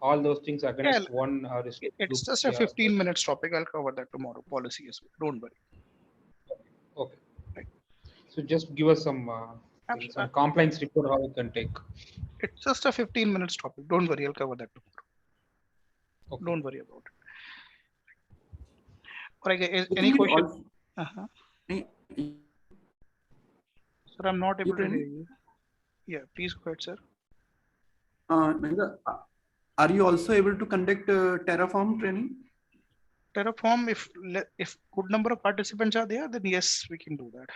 all those things Yeah, against one risk it's group. just a Yeah, 15 minutes topic. I'll cover that tomorrow. Policy as well. Don't worry. okay. Right. So just give us some things on compliance report, how we can take. It's just a 15 minutes topic. Don't worry. I'll cover that tomorrow. Okay. Don't worry about it. All right, I any think it question? also- Sir, I'm not able to hear training? you. Yeah, please go ahead, sir. Mahendra, are you also able to conduct Terraform training? Terraform, if good number of participants are there, then yes, we can do that.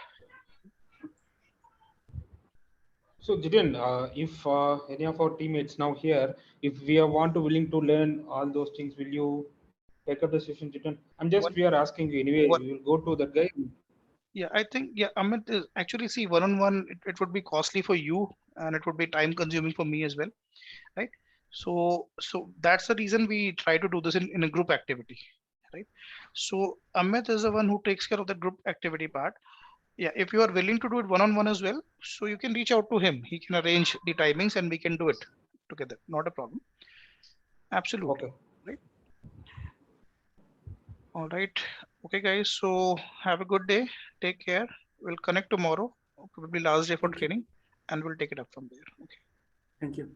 So Jitin, if any of our teammates now here, if we are want to willing to learn all those things, will you take up the session, Jitin? We are asking you anyway. We will go to that guy. Yeah, I think, yeah, Amit, is actually, see, one-on-one, it would be costly for you and it would be time consuming for me as well, right? So that's the reason we try to do this in a group activity, right? So Amit is the one who takes care of the group activity part. Yeah, if you are willing to do it one-on-one as well, so you can reach out to him. He can arrange the timings and we can do it together. Not a problem. Absolutely. Okay. Right. All right. Okay, guys. So have a good day. Take care. We'll connect tomorrow. Probably last day for training, and we'll take it up from there. Okay. Thank you.